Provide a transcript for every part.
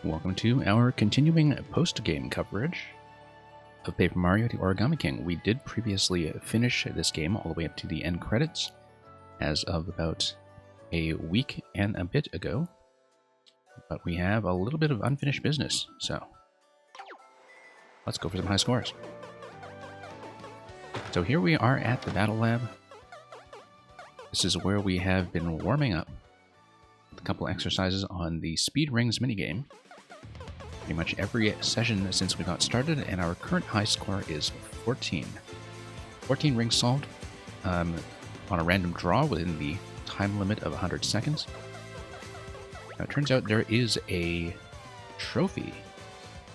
Welcome to our continuing post-game coverage of Paper Mario: The Origami King. We did previously finish this game all the way up to the end credits as of about a week and a bit ago, but we have a little bit of unfinished business, so let's go for some high scores. So here we are at the Battle Lab. This is where we have been warming up with a couple exercises on the Speed Rings minigame. Pretty much every session since we got started, and our current high score is 14. 14 rings solved on a random draw within the time limit of 100 seconds. Now, it turns out there is a trophy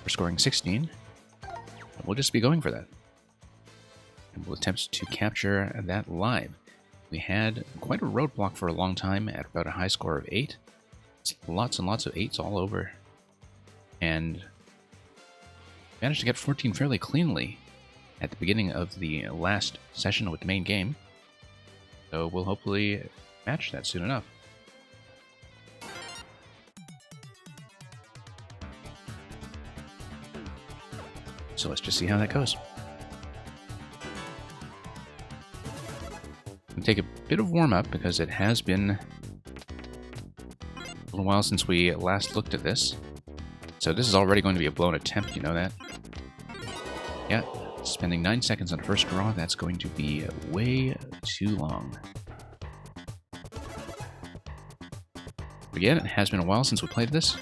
for scoring 16, and we'll just be going for that. And we'll attempt to capture that live. We had quite a roadblock for a long time at about a high score of 8. It's lots and lots of 8s all over. And managed to get 14 fairly cleanly at the beginning of the last session with the main game. So we'll hopefully match that soon enough. So let's just see how that goes. We'll take a bit of warm-up because it has been a little while since we last looked at this. So this is already going to be a blown attempt, you know that? Yeah, spending 9 seconds on the first draw, that's going to be way too long. Again, it has been a while since we played this,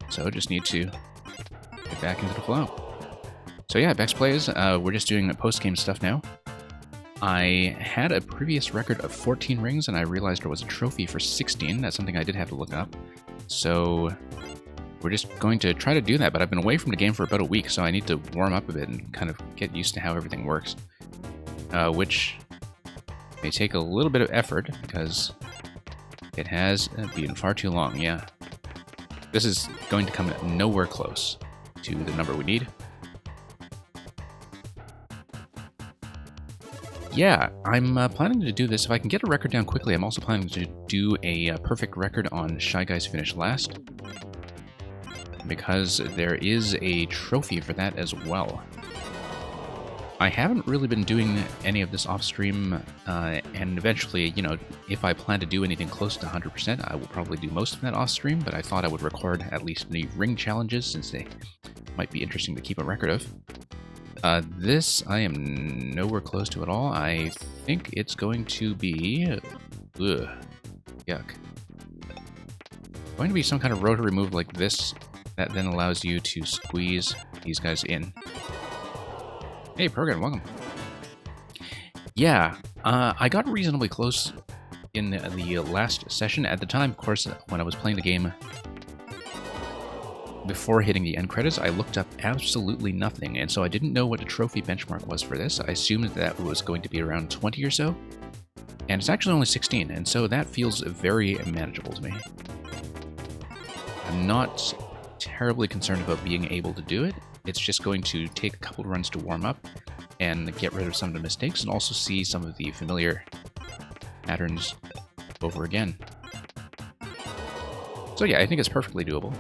so just need to get back into the flow. So yeah, Bex Plays, we're just doing post-game stuff now. I had a previous record of 14 rings, and I realized there was a trophy for 16. That's something I did have to look up. So we're just going to try to do that, but I've been away from the game for about a week, so I need to warm up a bit and kind of get used to how everything works. Which may take a little bit of effort, because it has been far too long, yeah. This is going to come nowhere close to the number we need. Yeah, I'm planning to do this. If I can get a record down quickly, I'm also planning to do a perfect record on Shy Guys Finish Last, because there is a trophy for that as well. I haven't really been doing any of this off-stream, and eventually, you know, if I plan to do anything close to 100%, I will probably do most of that off-stream, but I thought I would record at least the ring challenges, since they might be interesting to keep a record of. This I am nowhere close to at all. I think it's going to be... Ugh, yuck. Going to be some kind of rotary move like this, that then allows you to squeeze these guys in. Hey, Program, welcome. Yeah, I got reasonably close in the last session. At the time, of course, when I was playing the game before hitting the end credits, I looked up absolutely nothing, and so I didn't know what the trophy benchmark was for this. I assumed that was going to be around 20 or so, and it's actually only 16, and so that feels very manageable to me. I'm not terribly concerned about being able to do it. It's just going to take a couple runs to warm up and get rid of some of the mistakes, and also see some of the familiar patterns over again. So yeah, I think it's perfectly doable.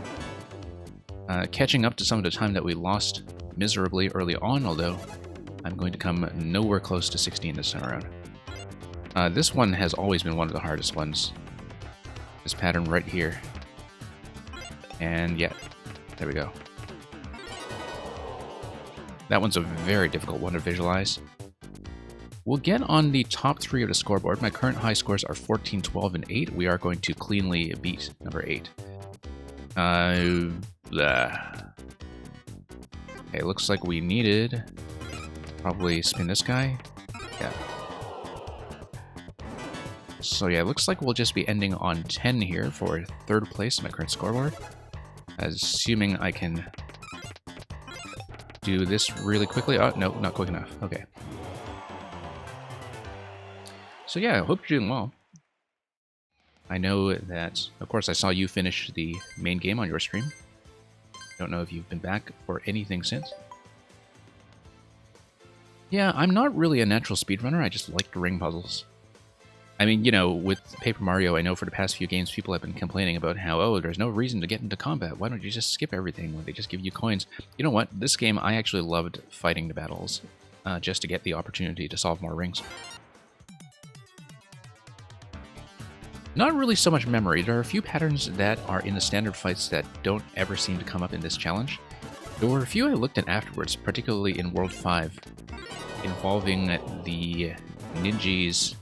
Catching up to some of the time that we lost miserably early on, although I'm going to come nowhere close to 16 this time around. This one has always been one of the hardest ones. This pattern right here. And yeah, there we go. That one's a very difficult one to visualize. We'll get on the top 3 of the scoreboard. My current high scores are 14, 12, and 8. We are going to cleanly beat number 8. Okay, looks like we needed probably spin this guy. Yeah. So yeah, looks like we'll just be ending on 10 here for 3rd place in my current scoreboard. Assuming I can do this really quickly. Oh, no, not quick enough. Okay. So yeah, I hope you're doing well. I know that, of course, I saw you finish the main game on your stream. Don't know if you've been back for anything since. Yeah, I'm not really a natural speedrunner. I just like the ring puzzles. I mean, you know, with Paper Mario, I know for the past few games, people have been complaining about how, oh, there's no reason to get into combat. Why don't you just skip everything when they just give you coins? You know what? This game, I actually loved fighting the battles, just to get the opportunity to solve more rings. Not really so much memory. There are a few patterns that are in the standard fights that don't ever seem to come up in this challenge. There were a few I looked at afterwards, particularly in World 5, involving the ninjas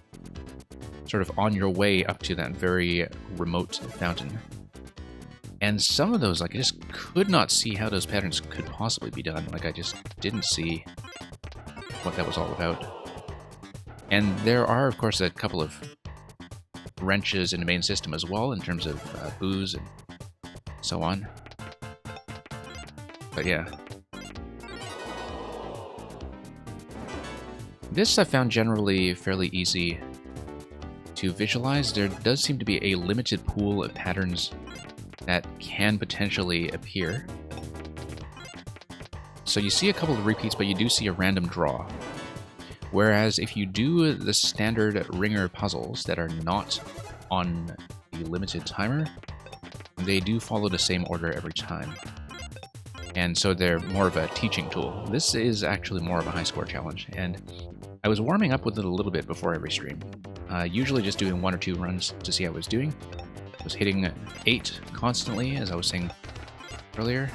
sort of on your way up to that very remote fountain. And some of those, like, I just could not see how those patterns could possibly be done. Like, I just didn't see what that was all about. And there are, of course, a couple of wrenches in the main system as well, in terms of booze and so on. But yeah. This I found generally fairly easy to visualize. There does seem to be a limited pool of patterns that can potentially appear. So you see a couple of repeats, but you do see a random draw. Whereas if you do the standard ringer puzzles that are not on the limited timer, they do follow the same order every time. And so they're more of a teaching tool. This is actually more of a high score challenge, and I was warming up with it a little bit before every stream. Usually just doing 1 or 2 runs to see how I was doing. I was hitting 8 constantly, as I was saying earlier.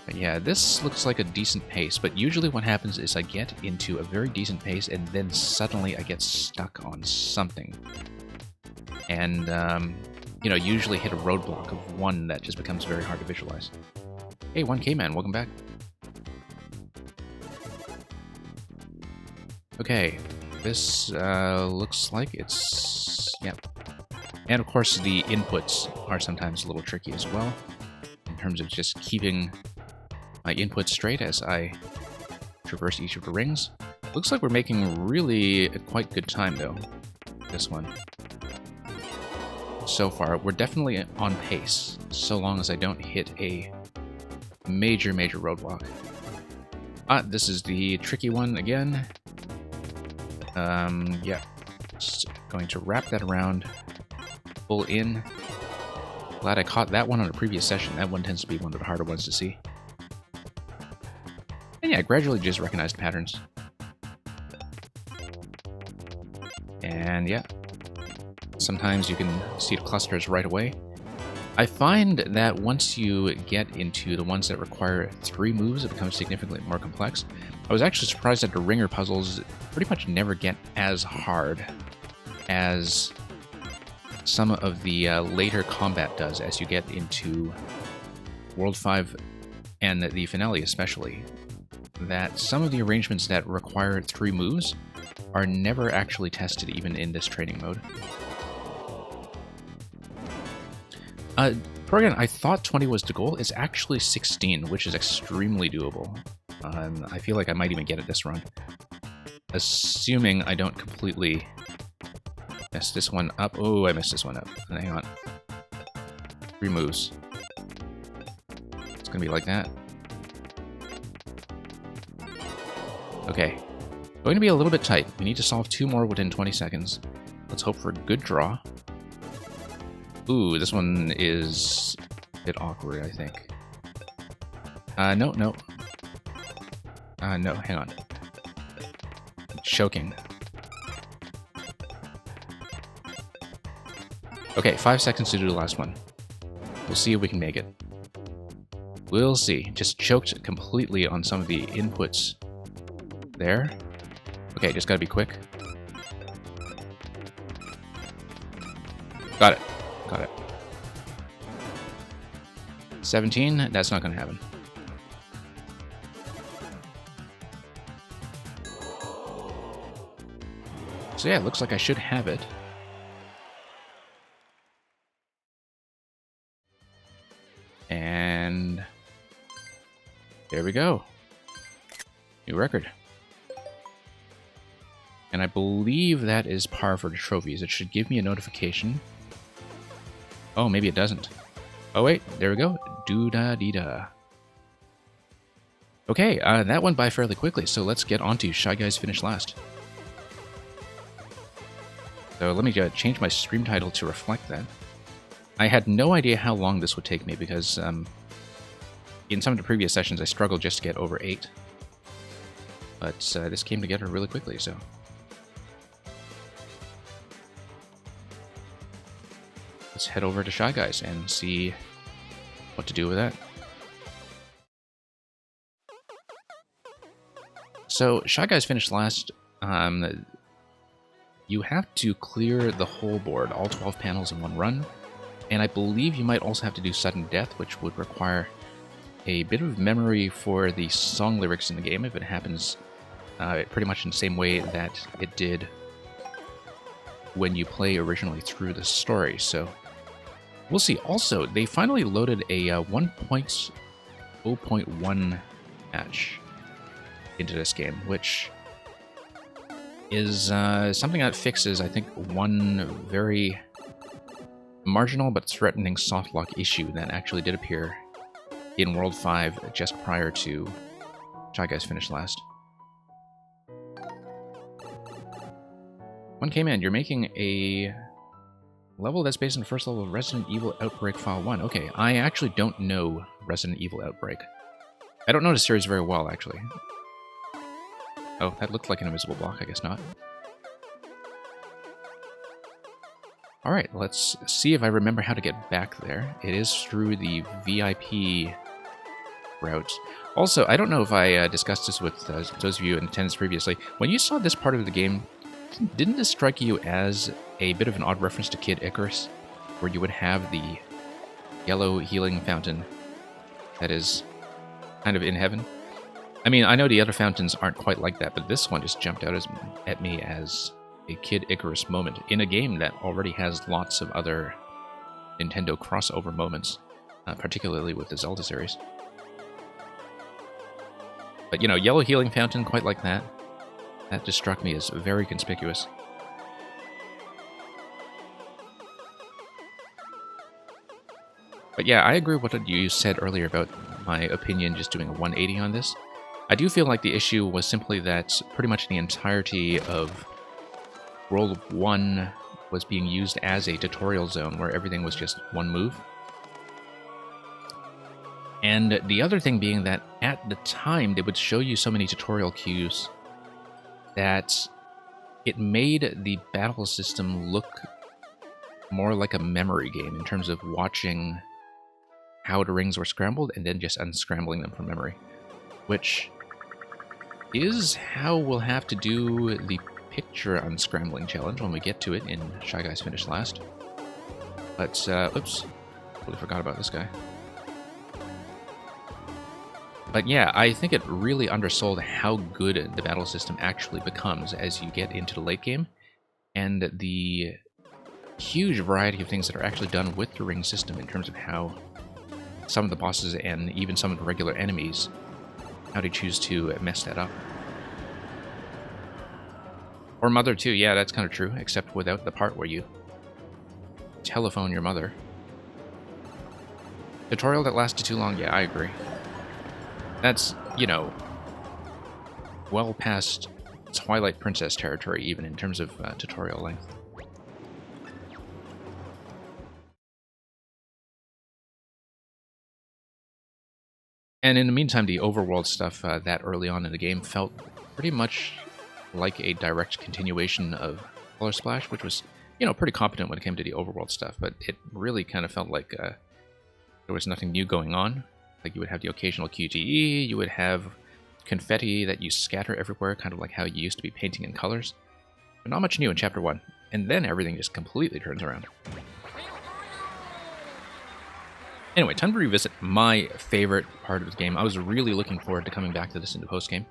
But yeah, this looks like a decent pace, but usually what happens is I get into a very decent pace, and then suddenly I get stuck on something. And, you know, usually hit a roadblock of 1 that just becomes very hard to visualize. Hey, 1K-Man, welcome back. Okay, this looks like it's... Yep. And of course the inputs are sometimes a little tricky as well, in terms of just keeping my inputs straight as I traverse each of the rings. Looks like we're making really a quite good time though, this one. So far, we're definitely on pace, so long as I don't hit a major roadblock. This is the tricky one again. Yeah. Just going to wrap that around, pull in. Glad I caught that one on a previous session. That one tends to be one of the harder ones to see. And yeah, gradually just recognized patterns. And yeah. Sometimes you can see the clusters right away. I find that once you get into the ones that require 3 moves, it becomes significantly more complex. I was actually surprised that the ringer puzzles pretty much never get as hard as some of the later combat does as you get into World 5 and the finale especially. That some of the arrangements that require 3 moves are never actually tested even in this training mode. Again, I thought 20 was the goal. It's actually 16, which is extremely doable. I feel like I might even get it this run. Assuming I don't completely mess this one up. Oh, I messed this one up. Hang on. 3 moves. It's gonna be like that. Okay. Going to be a little bit tight. We need to solve 2 more within 20 seconds. Let's hope for a good draw. Ooh, this one is a bit awkward, I think. No. No, hang on. I'm choking. Okay, 5 seconds to do the last one. We'll see if we can make it. We'll see. Just choked completely on some of the inputs there. Okay, just gotta be quick. Got it. Got it. 17, that's not going to happen. So yeah, it looks like I should have it. And there we go. New record. And I believe that is par for the trophies. It should give me a notification. Oh, maybe it doesn't. Oh, wait. There we go. Doo-da-dee-da. Okay, that went by fairly quickly, so let's get on to Shy Guys Finish Last. So let me change my stream title to reflect that. I had no idea how long this would take me because in some of the previous sessions I struggled just to get over 8. But this came together really quickly, so... Let's head over to Shy Guys and see what to do with that. So, Shy Guys finished last. You have to clear the whole board, all 12 panels in one run. And I believe you might also have to do sudden death, which would require a bit of memory for the song lyrics in the game if it happens pretty much in the same way that it did when you play originally through the story. So we'll see. Also, they finally loaded a 1.0.1 patch into this game, which is something that fixes, I think, one very marginal but threatening softlock issue that actually did appear in World 5 just prior to Shy Guys finished last. One came in. You're making a level that's based on the first level of Resident Evil Outbreak File 1. Okay, I actually don't know Resident Evil Outbreak. I don't know the series very well, actually. Oh, that looked like an invisible block. I guess not. Alright, let's see if I remember how to get back there. It is through the VIP route. Also, I don't know if I discussed this with those of you in attendance previously. When you saw this part of the game, didn't this strike you as a bit of an odd reference to Kid Icarus, where you would have the yellow healing fountain that is kind of in heaven? I mean, I know the other fountains aren't quite like that, but this one just jumped out at me as a Kid Icarus moment in a game that already has lots of other Nintendo crossover moments, particularly with the Zelda series. But, you know, yellow healing fountain, quite like that. That just struck me as very conspicuous. But yeah, I agree with what you said earlier about my opinion just doing a 180 on this. I do feel like the issue was simply that pretty much the entirety of World 1 was being used as a tutorial zone where everything was just one move. And the other thing being that at the time they would show you so many tutorial cues that it made the battle system look more like a memory game in terms of watching how the rings were scrambled and then just unscrambling them from memory. Which is how we'll have to do the picture unscrambling challenge when we get to it in Shy Guys Finished Last. But, oops, totally forgot about this guy. But yeah, I think it really undersold how good the battle system actually becomes as you get into the late game, and the huge variety of things that are actually done with the ring system in terms of how some of the bosses and even some of the regular enemies, how they choose to mess that up. Or Mother too, yeah, that's kind of true, except without the part where you telephone your mother. Tutorial that lasted too long, yeah, I agree. That's, you know, well past Twilight Princess territory, even in terms of tutorial length. And in the meantime, the overworld stuff that early on in the game felt pretty much like a direct continuation of Color Splash, which was, you know, pretty competent when it came to the overworld stuff, but it really kind of felt like there was nothing new going on. Like, you would have the occasional QTE, you would have confetti that you scatter everywhere, kind of like how you used to be painting in colors. But not much new in Chapter 1. And then everything just completely turns around. Anyway, time to revisit my favorite part of the game. I was really looking forward to coming back to this in the postgame.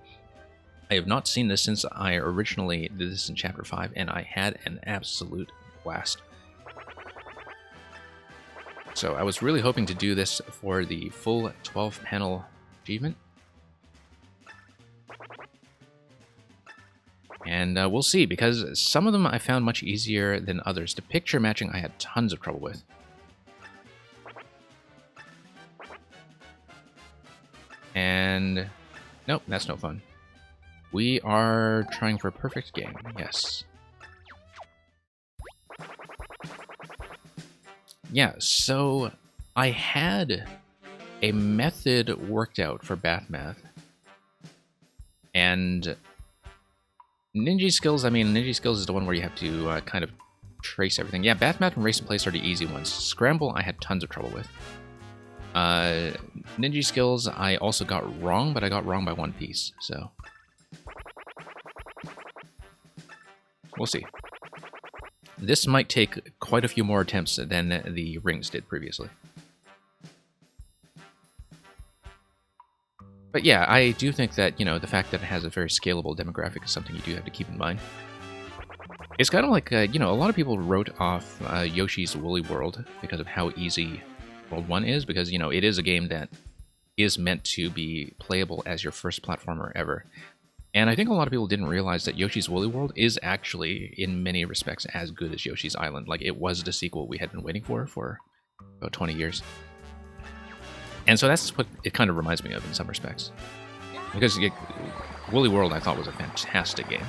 I have not seen this since I originally did this in Chapter 5, and I had an absolute blast. So I was really hoping to do this for the full 12-panel achievement. And we'll see, because some of them I found much easier than others. The picture matching I had tons of trouble with. And nope, that's no fun. We are trying for a perfect game, yes. Yeah, so I had a method worked out for Bath Math. And Ninja Skills, I mean, Ninja Skills is the one where you have to kind of trace everything. Yeah, Bath Math and Race and Place are the easy ones. Scramble, I had tons of trouble with. Ninja Skills, I also got wrong, but I got wrong by one piece, so... We'll see. This might take quite a few more attempts than the rings did previously. But yeah, I do think that, you know, the fact that it has a very scalable demographic is something you do have to keep in mind. It's kind of like, you know, a lot of people wrote off Yoshi's Woolly World because of how easy World 1 is, because, you know, it is a game that is meant to be playable as your first platformer ever. And I think a lot of people didn't realize that Yoshi's Woolly World is actually, in many respects, as good as Yoshi's Island. Like, it was the sequel we had been waiting for about 20 years. And so that's what it kind of reminds me of in some respects. Because Woolly World, I thought, was a fantastic game.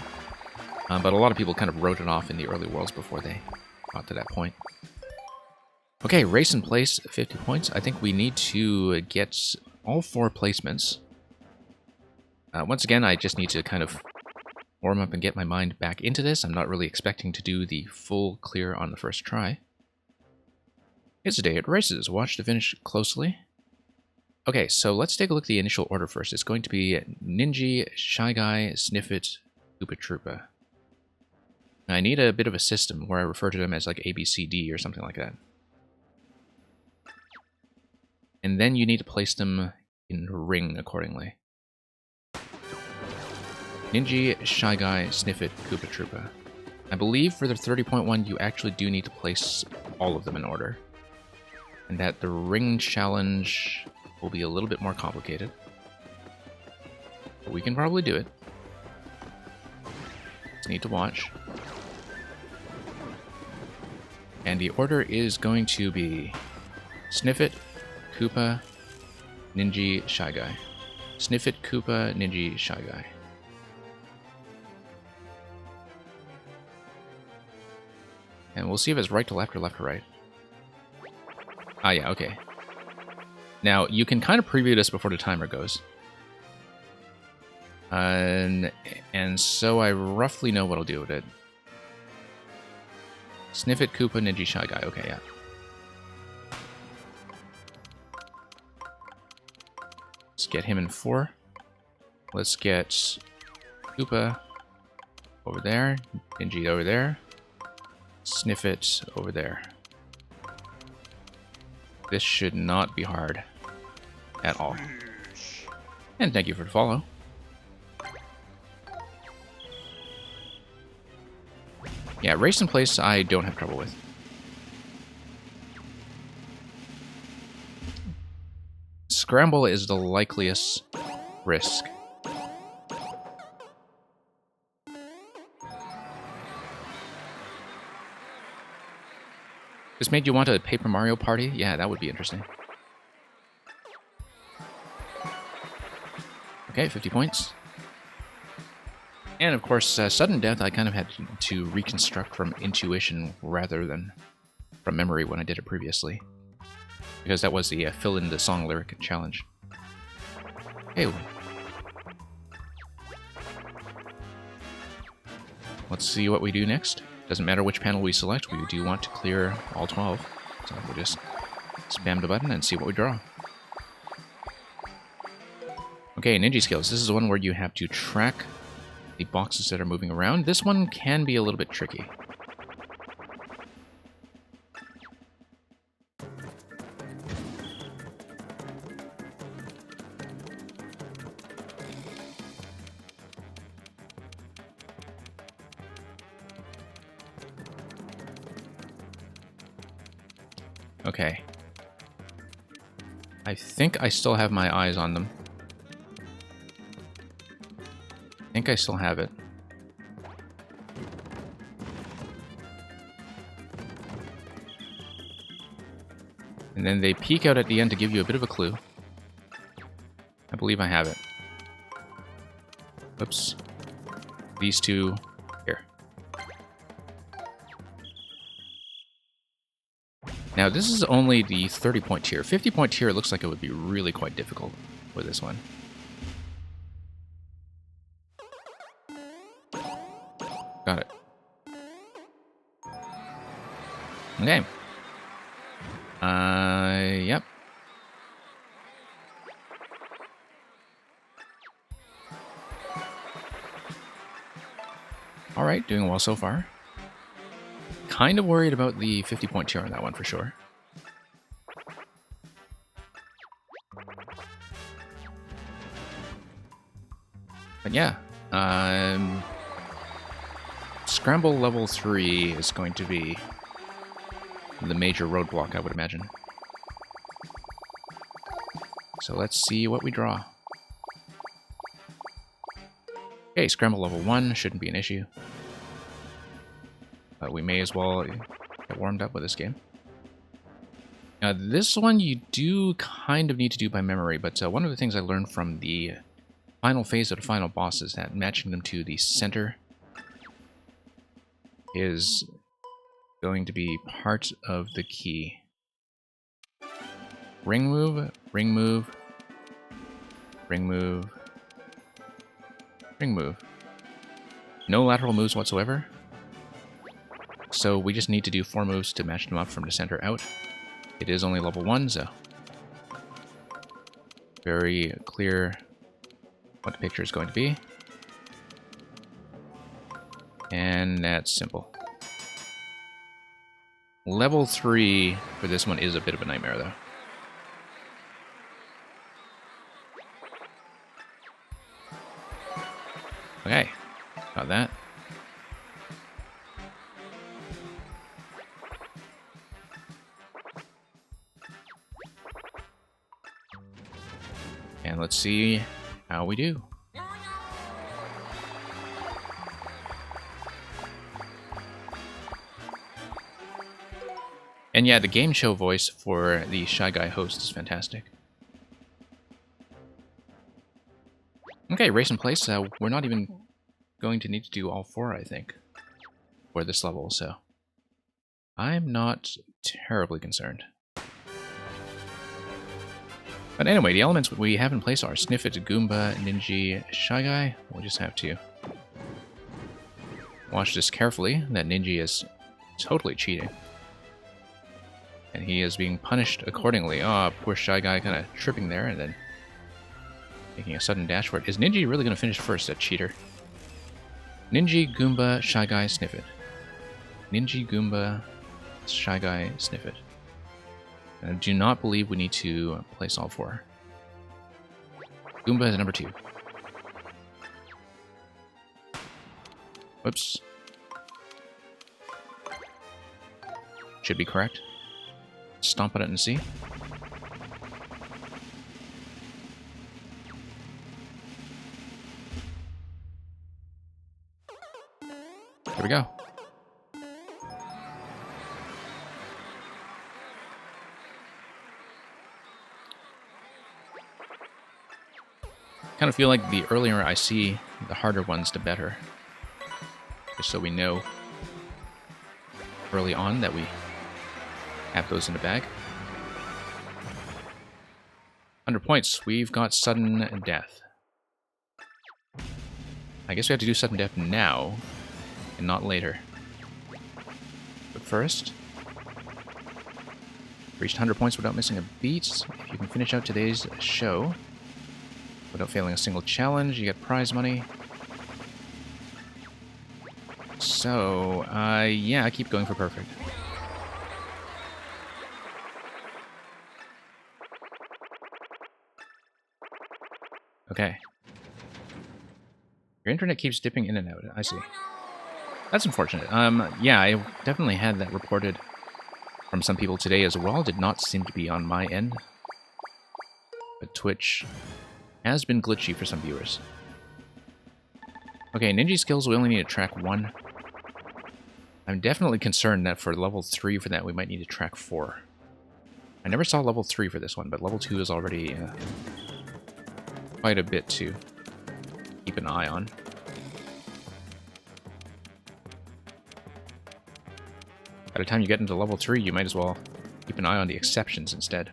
But a lot of people kind of wrote it off in the early worlds before they got to that point. Okay, Race and Place, 50 points. I think we need to get all 4 placements. Once again, I just need to kind of warm up and get my mind back into this. I'm not really expecting to do the full clear on the first try. It's a day at races. Watch the finish closely. Okay, so let's take a look at the initial order first. It's going to be Ninja, Shy Guy, Sniffit, Koopa Troopa. I need a bit of a system where I refer to them as like A, B, C, D or something like that. And then you need to place them in ring accordingly. Ninja, Shy Guy, Sniffit, Koopa Troopa. I believe for the 30-point one, you actually do need to place all of them in order. And that the ring challenge will be a little bit more complicated. But we can probably do it. Just need to watch. And the order is going to be Sniffit, Koopa, Ninja, Shy Guy. Sniffit, Koopa, Ninja, Shy Guy. And we'll see if it's right to left or left to right. Ah, yeah, okay. Now, you can kind of preview this before the timer goes. And so I roughly know what I'll do with it. Sniffit, Koopa, Ninja, Shy Guy. Okay, yeah. Let's get him in 4. Let's get Koopa over there. Ninja over there. Sniffit over there. This should not be hard at all. And thank you for the follow. Yeah, Race and Place I don't have trouble with. Scramble is the likeliest risk. This made you want a Paper Mario Party? Yeah, that would be interesting. Okay, 50 points. And of course, sudden death I kind of had to reconstruct from intuition rather than from memory when I did it previously. Because that was the fill in the song lyric challenge. Okay. Let's see what we do next. Doesn't matter which panel we select, we do want to clear all 12. So we'll just spam the button and see what we draw. Okay, Ninja Skills. This is the one where you have to track the boxes that are moving around. This one can be a little bit tricky. Okay. I think I still have my eyes on them. I think I still have it. And then they peek out at the end to give you a bit of a clue. I believe I have it. Whoops. These two here. Now, this is only the 30-point tier. 50-point tier looks like it would be really quite difficult with this one. Got it. Okay. Yep. Alright, doing well so far. Kind of worried about the 50-point tier on that one for sure. But yeah, Scramble level 3 is going to be the major roadblock, I would imagine. So let's see what we draw. Okay, Scramble level 1 shouldn't be an issue. But we may as well get warmed up with this game. Now, this one you do kind of need to do by memory, but one of the things I learned from the final phase of the final boss is that matching them to the center is going to be part of the key. Ring move, ring move, ring move, ring move. No lateral moves whatsoever. So we just need to do 4 moves to match them up from the center out. It is only level 1, so very clear what the picture is going to be. And that's simple. Level 3 for this one is a bit of a nightmare, though. Okay, got that. And let's see how we do. And yeah, the game show voice for the Shy Guy host is fantastic. Okay, race in place. We're not even going to need to do all 4, I think, for this level, so I'm not terribly concerned. But anyway, the elements we have in place are Sniffit, Goomba, Ninja, Shy Guy. We'll just have to watch this carefully. That Ninja is totally cheating. And he is being punished accordingly. Oh, poor Shy Guy kind of tripping there and then making a sudden dash for it. Is Ninja really going to finish first, that cheater? Ninja, Goomba, Shy Guy, Sniffit. Ninja, Goomba, Shy Guy, Sniffit. I do not believe we need to place all 4. Goomba is number 2. Whoops. Should be correct. Stomp on it and see. Here we go. Kind of feel like the earlier I see the harder ones, the better. Just so we know early on that we have those in the bag. 100 points. We've got sudden death. I guess we have to do sudden death now and not later. But first, reached 100 points without missing a beat. If you can finish out today's show without failing a single challenge, you get prize money. So, yeah, I keep going for perfect. Okay. Your internet keeps dipping in and out. I see. That's unfortunate. Yeah, I definitely had that reported from some people today as well. Did not seem to be on my end. But Twitch has been glitchy for some viewers. Okay, ninja skills, we only need to track 1. I'm definitely concerned that for level 3 for that, we might need to track 4. I never saw level 3 for this one, but level 2 is already quite a bit to keep an eye on. By the time you get into level 3, you might as well keep an eye on the exceptions instead,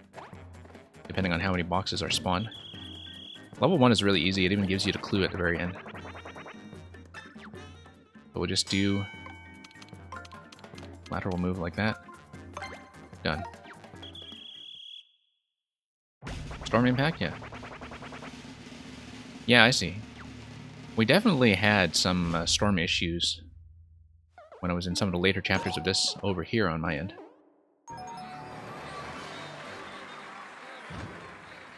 depending on how many boxes are spawned. Level 1 is really easy. It even gives you the clue at the very end. So we'll just do lateral move like that. Done. Storm impact? Yeah. Yeah, I see. We definitely had some storm issues when I was in some of the later chapters of this over here on my end.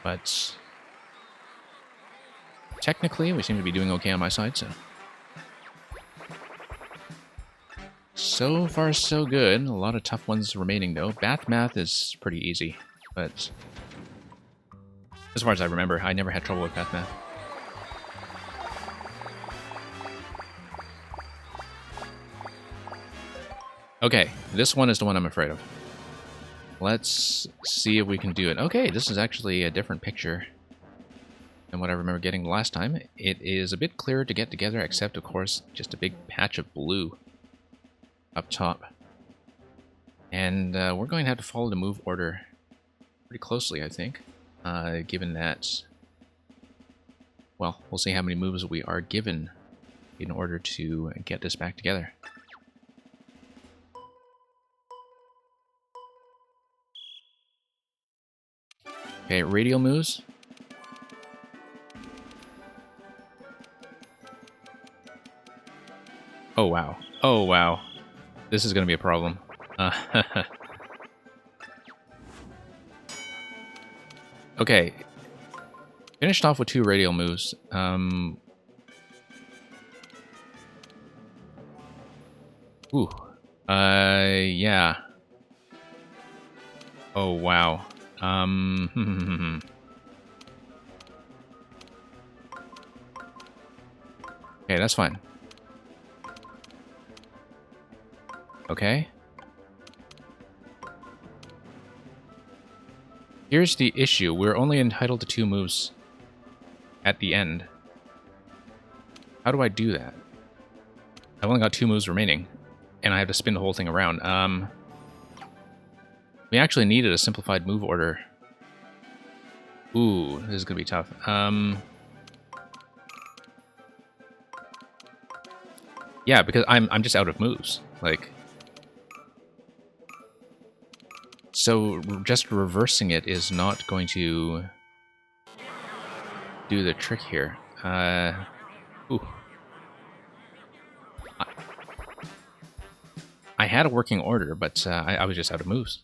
But technically, we seem to be doing okay on my side, so... So far, so good. A lot of tough ones remaining, though. Bath math is pretty easy, but... as far as I remember, I never had trouble with bath math. Okay, this one is the one I'm afraid of. Let's see if we can do it. Okay, this is actually a different picture than what I remember getting last time. It is a bit clearer to get together, except, of course, just a big patch of blue up top. And we're going to have to follow the move order pretty closely, I think, given that... well, we'll see how many moves we are given in order to get this back together. Okay, radial moves. Oh, wow. Oh, wow. This is going to be a problem. Okay. Finished off with 2 radial moves. Ooh. Yeah. Oh, wow. Okay, that's fine. Okay. Here's the issue. We're only entitled to 2 moves at the end. How do I do that? I've only got 2 moves remaining, and I have to spin the whole thing around. We actually needed a simplified move order. Ooh, this is gonna be tough. Yeah, because I'm just out of moves. Like, so just reversing it is not going to do the trick here. Ooh. I had a working order, but I was just out of moves.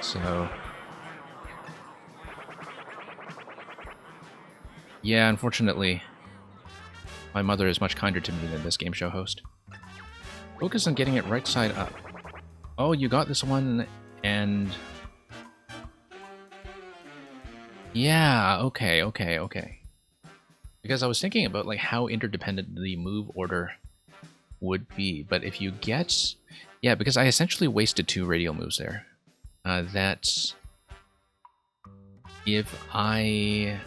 So... yeah, unfortunately, my mother is much kinder to me than this game show host. Focus on getting it right side up. Oh, you got this one, and... yeah, okay. Because I was thinking about like how interdependent the move order would be, but if you get... yeah, because I essentially wasted 2 radial moves there. That's... if I...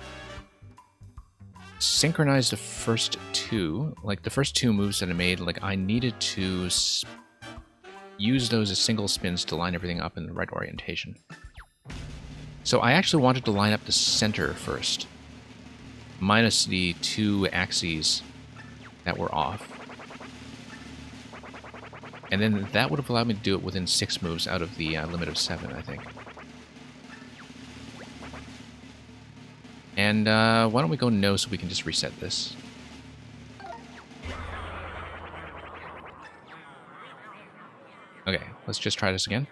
synchronize the first 2, like the first 2 moves that I made, like I needed to use those as single spins to line everything up in the right orientation. So I actually wanted to line up the center first, minus the 2 axes that were off. And then that would have allowed me to do it within 6 moves out of the limit of 7, I think. And why don't we go no so we can just reset this. Okay, let's just try this again.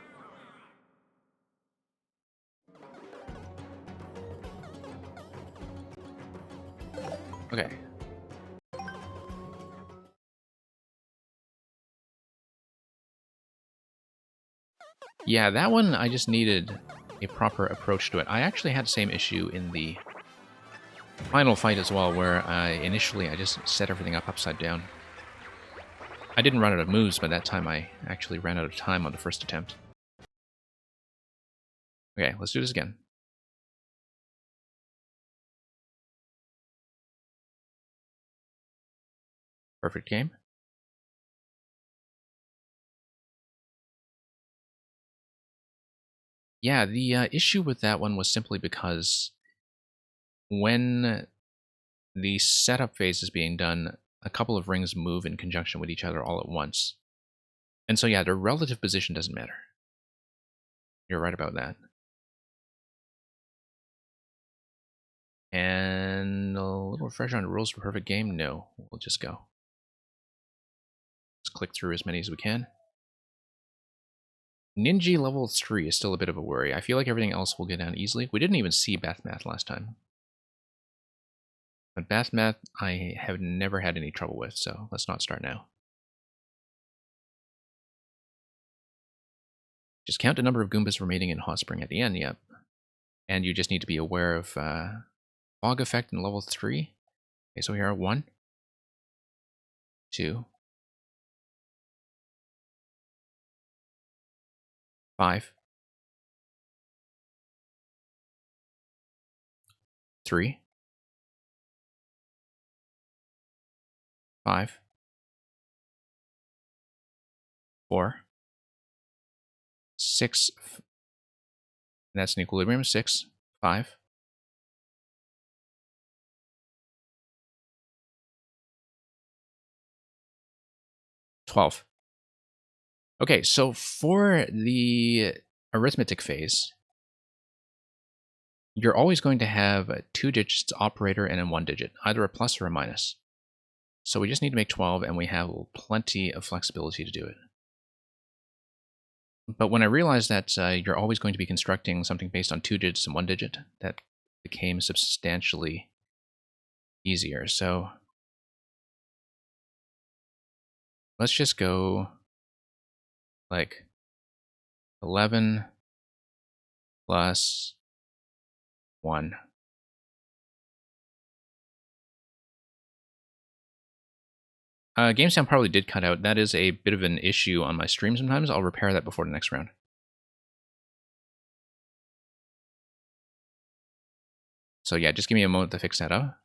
Okay. Yeah, that one I just needed a proper approach to it. I actually had the same issue in the final fight as well, where initially I just set everything up upside down. I didn't run out of moves, but that time I actually ran out of time on the first attempt. Okay, let's do this again. Perfect game. Yeah, the issue with that one was simply because when the setup phase is being done, a couple of rings move in conjunction with each other all at once. And so, yeah, their relative position doesn't matter. You're right about that. And a little refresher on the rules for perfect game? No, we'll just go. Let's click through as many as we can. Ninja level 3 is still a bit of a worry. I feel like everything else will get down easily. We didn't even see Bath Math last time. But Bath Math I have never had any trouble with, so let's not start now. Just count the number of Goombas remaining in Hot Spring at the end, yep. And you just need to be aware of Fog Effect in level 3. Okay, so here are 1, 2, 5, 3, 5, 4, 6, and that's an equilibrium, 6, 5, 12. Okay, so for the arithmetic phase, you're always going to have a 2 digits operator and a 1 digit, either a plus or a minus. So we just need to make 12, and we have plenty of flexibility to do it. But when I realized that you're always going to be constructing something based on 2 digits and 1 digit, that became substantially easier. So let's just go like 11 plus 1. Game sound probably did cut out. That is a bit of an issue on my stream sometimes. I'll repair that before the next round. So yeah, just give me a moment to fix that up.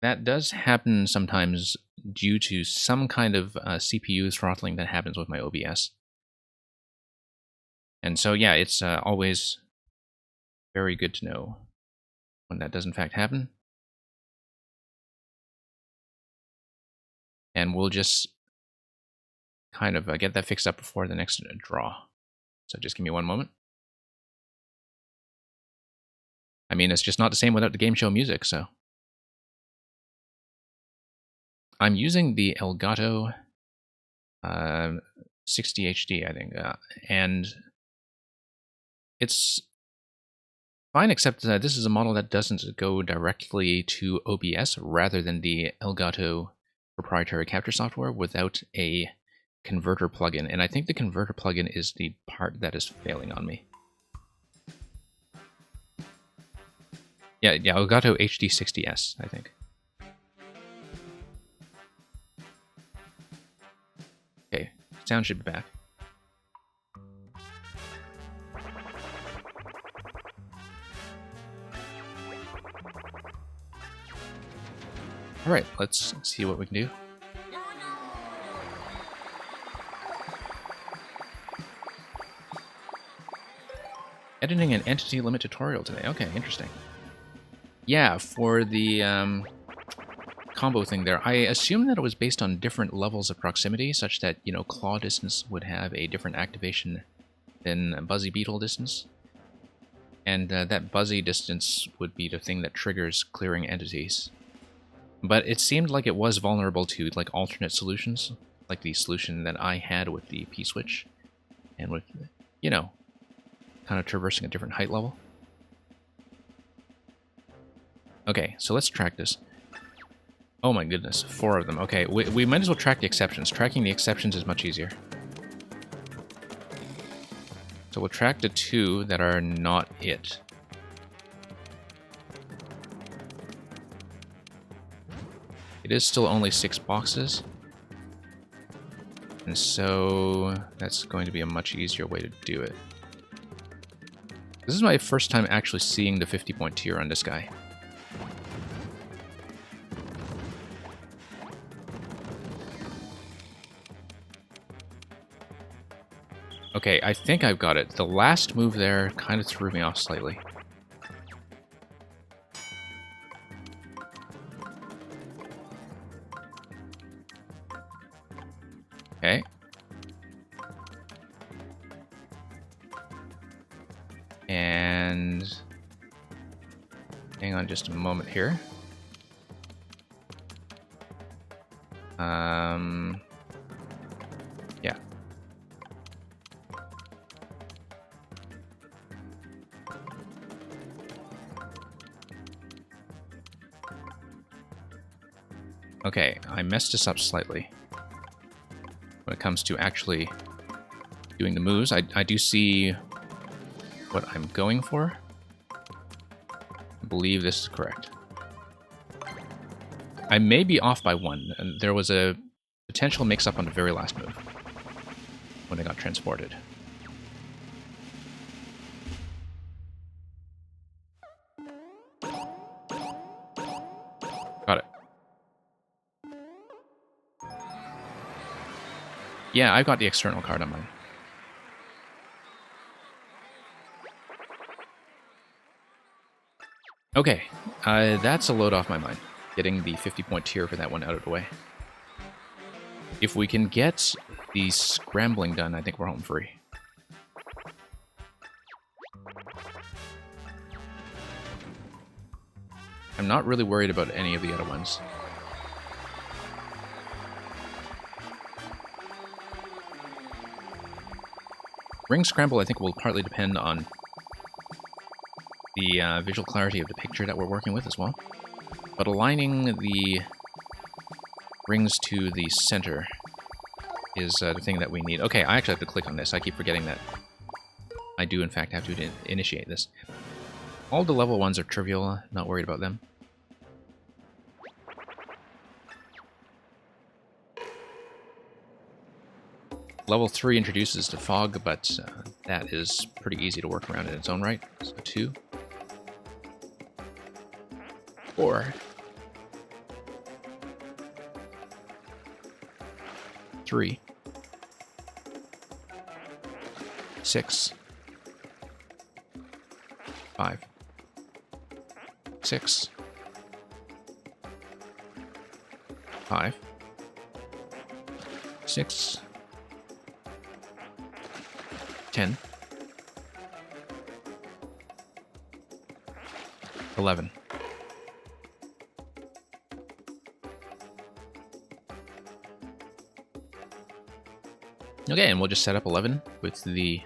That does happen sometimes due to some kind of CPU throttling that happens with my OBS. And so yeah, it's always very good to know when that does in fact happen. And we'll just kind of get that fixed up before the next draw. So just give me one moment. I mean, it's just not the same without the game show music, so. I'm using the Elgato 60 HD, I think, and it's fine, except this is a model that doesn't go directly to OBS rather than the Elgato proprietary capture software without a converter plugin, and I think the converter plugin is the part that is failing on me. Yeah, Elgato HD60S, I think. Okay, sound should be back. Alright, let's see what we can do. Editing an entity limit tutorial today. Okay, interesting. Yeah, for the combo thing there, I assumed that it was based on different levels of proximity, such that, you know, claw distance would have a different activation than buzzy beetle distance. And that buzzy distance would be the thing that triggers clearing entities. But it seemed like it was vulnerable to like alternate solutions, like the solution that I had with the P-switch, and with, you know, kind of traversing a different height level. Okay, so let's track this. Oh my goodness, 4 of them. Okay, we might as well track the exceptions. Tracking the exceptions is much easier. So we'll track the 2 that are not it. It is still only 6 boxes. And so that's going to be a much easier way to do it. This is my first time actually seeing the 50-point tier on this guy. Okay, I think I've got it. The last move there kind of threw me off slightly. Okay. And hang on just a moment here. Yeah. Okay, I messed this up slightly. When it comes to actually doing the moves, I do see what I'm going for. I believe this is correct. I may be off by one, and there was a potential mix-up on the very last move when I got transported. Got it. Yeah, I've got the external card on mine. Okay, that's a load off my mind. Getting the 50-point tier for that one out of the way. If we can get the scrambling done, I think we're home free. I'm not really worried about any of the other ones. Ring Scramble, I think, will partly depend on the visual clarity of the picture that we're working with as well. But aligning the rings to the center is the thing that we need. Okay, I actually have to click on this. I keep forgetting that I do, in fact, have to initiate this. All the level 1s are trivial. Not worried about them. Level 3 introduces the fog, but that is pretty easy to work around in its own right. So 2. 4. 3. 6. 5. 6. 5. 6. 10. 11. Okay, and we'll just set up 11 with the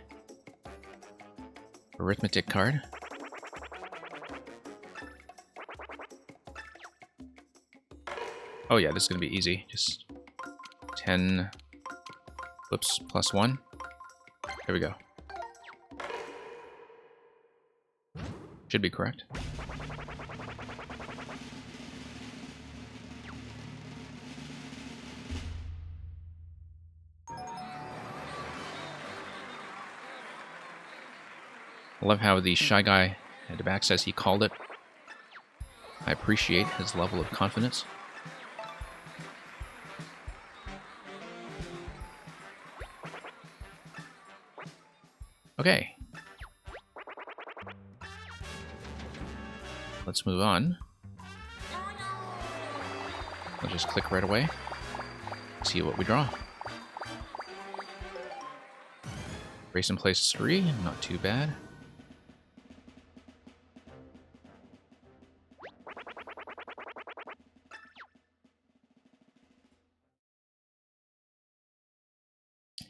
arithmetic card. Oh yeah, this is going to be easy. Just 10, whoops, plus 1. There we go. Should be correct. I love how the shy guy at the back says he called it. I appreciate his level of confidence. Okay. Let's move on. I'll just click right away. See what we draw. Race in place 3, not too bad.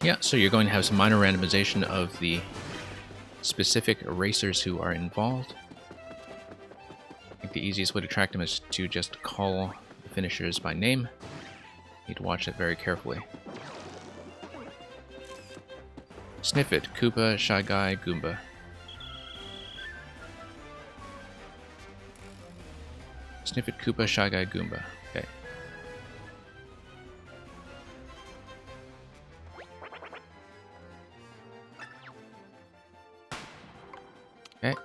Yeah, so you're going to have some minor randomization of the specific racers who are involved. I think the easiest way to track them is to just call the finishers by name. You need to watch it very carefully. Sniff It, Koopa, Shy Guy, Goomba. Sniff It, Koopa, Shy Guy, Goomba. Okay. Okay.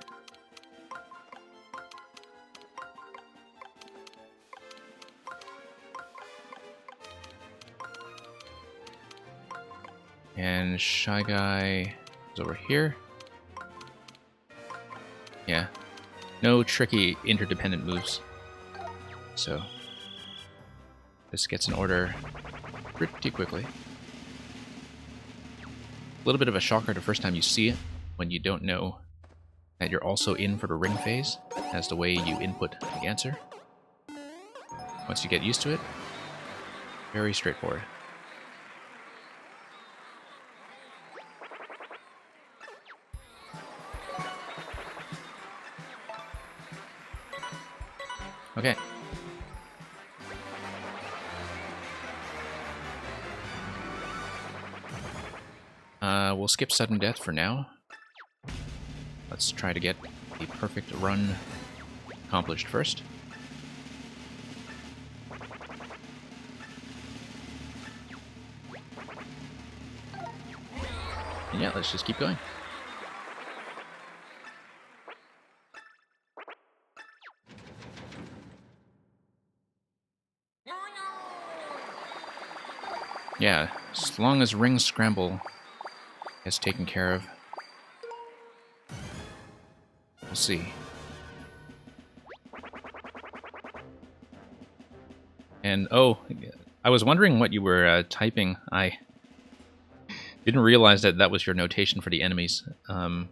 And Shy Guy is over here. Yeah. No tricky interdependent moves. So this gets in order pretty quickly. A little bit of a shocker the first time you see it, when you don't know that you're also in for the ring phase, as the way you input the answer. Once you get used to it, very straightforward. Okay. We'll skip sudden death for now. Let's try to get the perfect run accomplished first. And yeah, let's just keep going. Yeah, as long as Ring Scramble is taken care of. We'll see. And oh, I was wondering what you were typing. I didn't realize that that was your notation for the enemies. I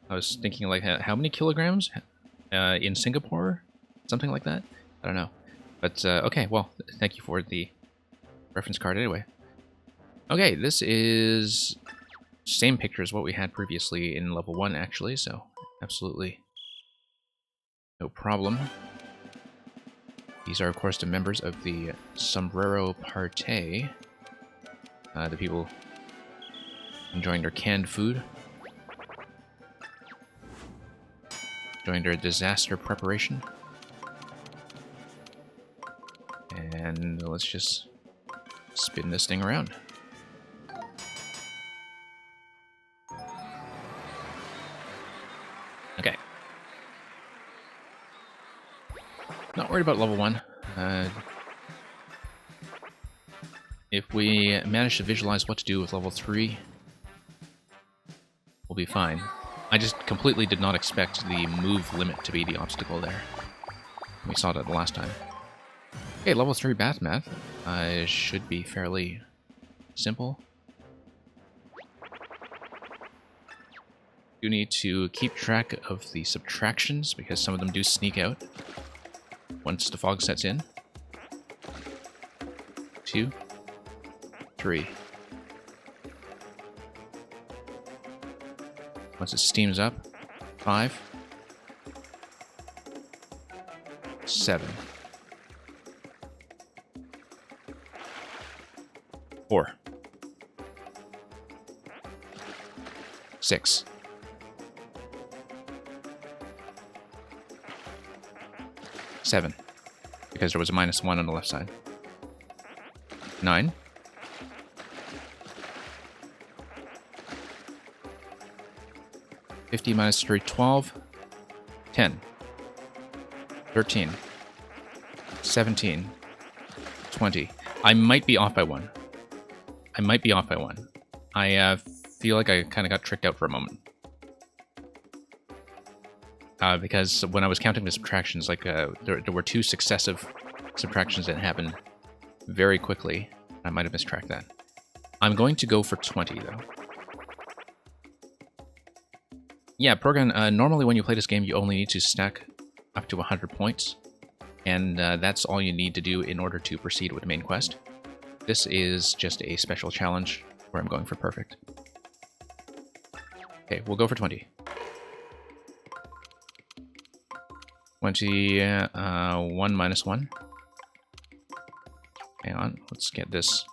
was thinking like, how many kilograms in Singapore? Something like that? I don't know. But okay, well, thank you for the reference card anyway. Okay, this is same picture as what we had previously in level 1 actually, so absolutely no problem. These are of course the members of the Sombrero Party, the people enjoying their canned food, enjoying their disaster preparation. And let's just spin this thing around. Okay. Not worried about level 1. If we manage to visualize what to do with level 3, we'll be fine. I just completely did not expect the move limit to be the obstacle there. We saw that the last time. Okay, level 3 Bath Math should be fairly simple. You need to keep track of the subtractions because some of them do sneak out once the fog sets in. 2, 3. Once it steams up, 5, 7, 4, 6, 7, because there was a -1 on the left side. 9, 50 minus 3, 12, 10, 13, 17, 20. I might be off by 1. I feel like I kind of got tricked out for a moment. Because when I was counting the subtractions, like there were 2 successive subtractions that happened very quickly. I might have mistracked that. I'm going to go for 20, though. Yeah, Progan, normally when you play this game, you only need to stack up to 100 points. And that's all you need to do in order to proceed with the main quest. This is just a special challenge where I'm going for perfect. Okay, we'll go for 20. 1 minus 1. Hang on, let's get this.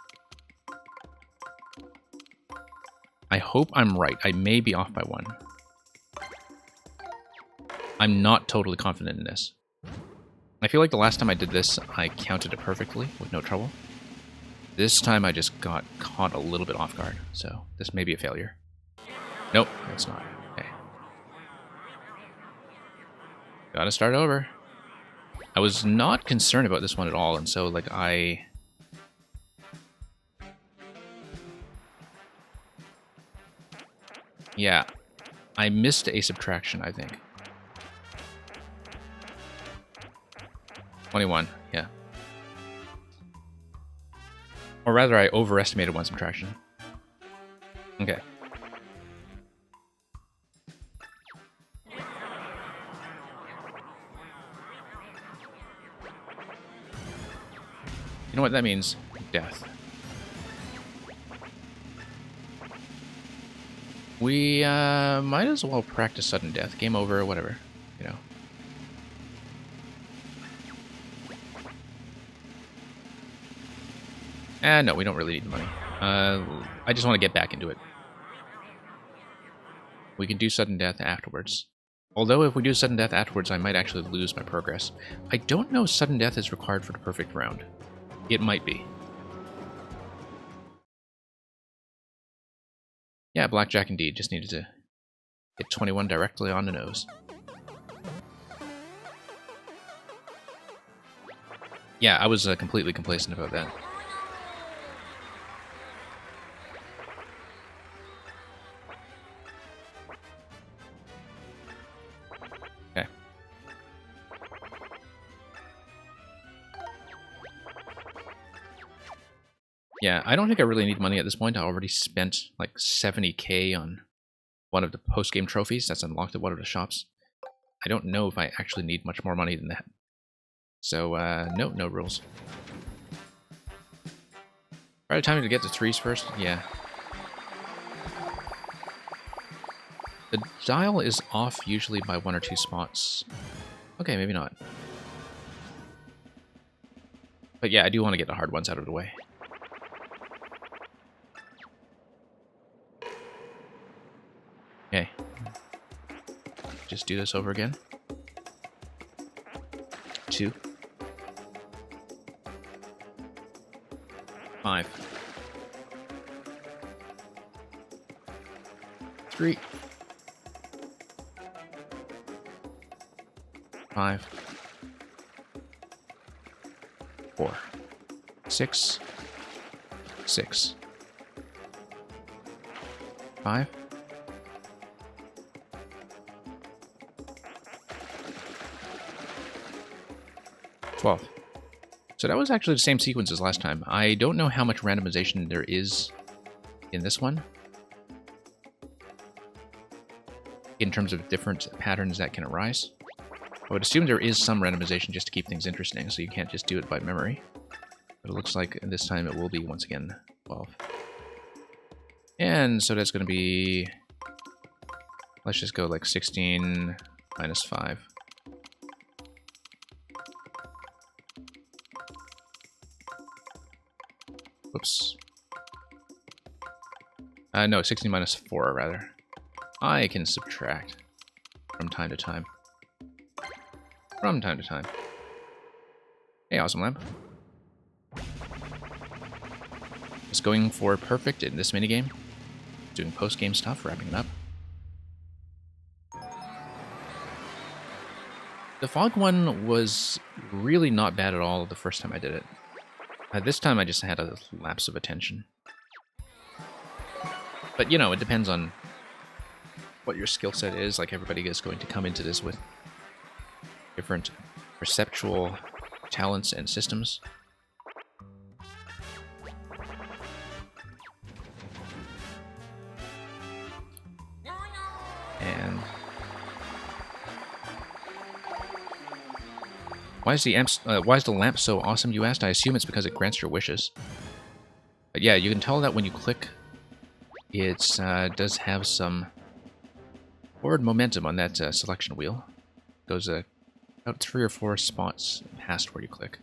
I hope I'm right. I may be off by 1. I'm not totally confident in this. I feel like the last time I did this, I counted it perfectly with no trouble. This time I just got caught a little bit off guard, so this may be a failure. Nope, it's not. Okay. Gotta start over. I was not concerned about this one at all, and so, like, I Yeah, I missed a subtraction, I think. 21, yeah. Or rather, I overestimated one subtraction. Okay. You know what that means? Death. We might as well practice sudden death. Game over, whatever, you know. No, we don't really need the money. I just want to get back into it. We can do sudden death afterwards. Although if we do sudden death afterwards, I might actually lose my progress. I don't know if sudden death is required for the perfect round. It might be. Yeah, blackjack indeed. Just needed to hit 21 directly on the nose. Yeah, I was completely complacent about that. Okay. Yeah, I don't think I really need money at this point. I already spent like 70k on one of the post-game trophies that's unlocked at one of the shops. I don't know if I actually need much more money than that. So, no rules. Probably time to get to 3s first. Yeah. The dial is off usually by 1 or 2 spots. Okay, maybe not. But yeah, I do want to get the hard ones out of the way. Okay. Just do this over again. 2. 5. 3. 5. 4. 6. 6. 5. 12. So that was actually the same sequence as last time. I don't know how much randomization there is in this one, in terms of different patterns that can arise. I would assume there is some randomization just to keep things interesting, so you can't just do it by memory. But it looks like this time it will be, once again, 12. And so that's going to be... Let's just go like 16 minus 5. Whoops. No, 16 minus 4, rather. I can subtract from time to time. From time to time. Hey, Awesome Lamp. Just going for perfect in this minigame. Doing post-game stuff, wrapping it up. The fog one was really not bad at all the first time I did it. This time I just had a lapse of attention. But, you know, it depends on what your skill set is. Like, everybody is going to come into this with different perceptual talents and systems. And why is the lamp so awesome, you asked? I assume it's because it grants your wishes. But yeah, you can tell that when you click, it does have some forward momentum on that selection wheel. Goes about 3 or 4 spots past where you click.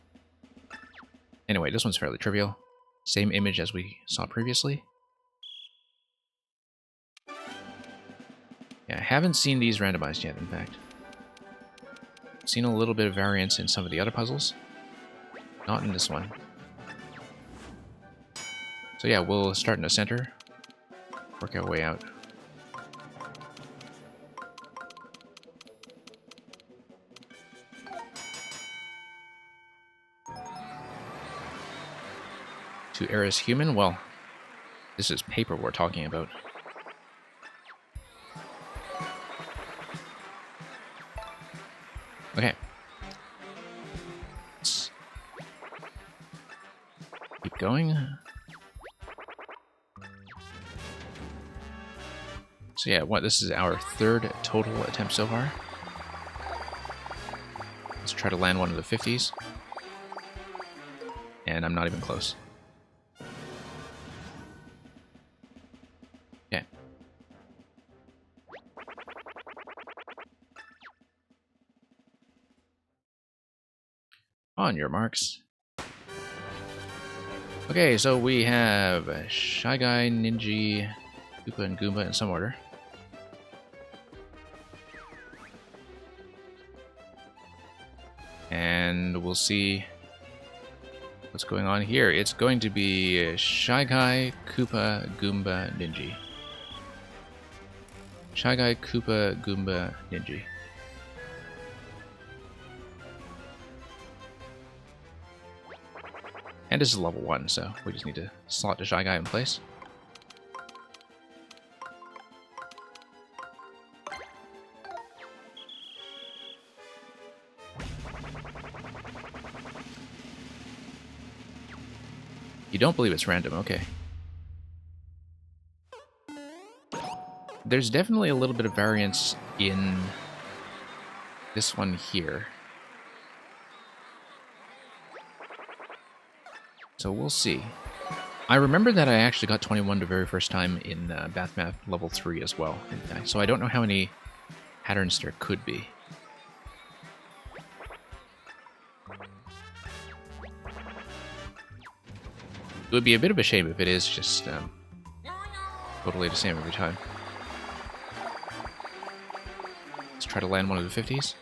Anyway, this one's fairly trivial. Same image as we saw previously. Yeah, I haven't seen these randomized yet, in fact. Seen a little bit of variance in some of the other puzzles. Not in this one. So yeah, we'll start in the center. Work our way out. To err as human? Well, this is paper we're talking about. Okay. Let's keep going. So yeah, this is our third total attempt so far. Let's try to land one of the 50s. And I'm not even close. Okay. On your marks. Okay, so we have Shy Guy, Ninja, Koopa, and Goomba in some order. And we'll see what's going on here. It's going to be Shy Guy, Koopa, Goomba, Ninja. Shy Guy, Koopa, Goomba, Ninja. And this is level 1, so we just need to slot the Shy Guy in place. You don't believe it's random, okay. There's definitely a little bit of variance in this one here. So we'll see. I remember that I actually got 21 the very first time in Bath Math level 3 as well, in fact. So I don't know how many patterns there could be. It would be a bit of a shame if it is just totally the same every time. Let's try to land one of the 50s.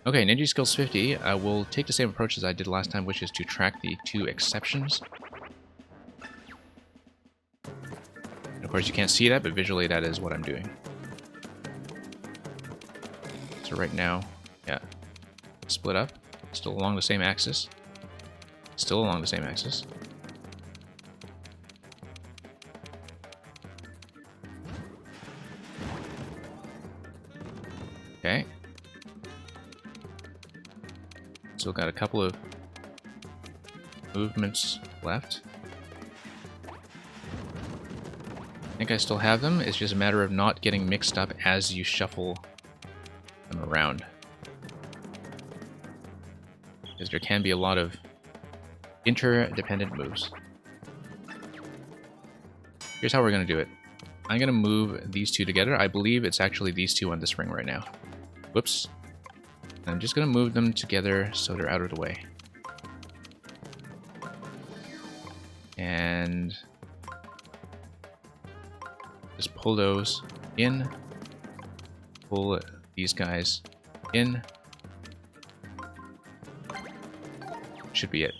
Okay, Ninja Skills 50. I will take the same approach as I did last time, which is to track the 2 exceptions. And of course, you can't see that, but visually that is what I'm doing. So right now, yeah, split up, still along the same axis. Still along the same axis. Okay. Still got a couple of movements left. I think I still have them. It's just a matter of not getting mixed up as you shuffle them around. Because there can be a lot of interdependent moves. Here's how we're going to do it. I'm going to move these 2 together. I believe it's actually these 2 on this ring right now. Whoops. I'm just going to move them together so they're out of the way. And just pull those in. Pull these guys in. Should be it.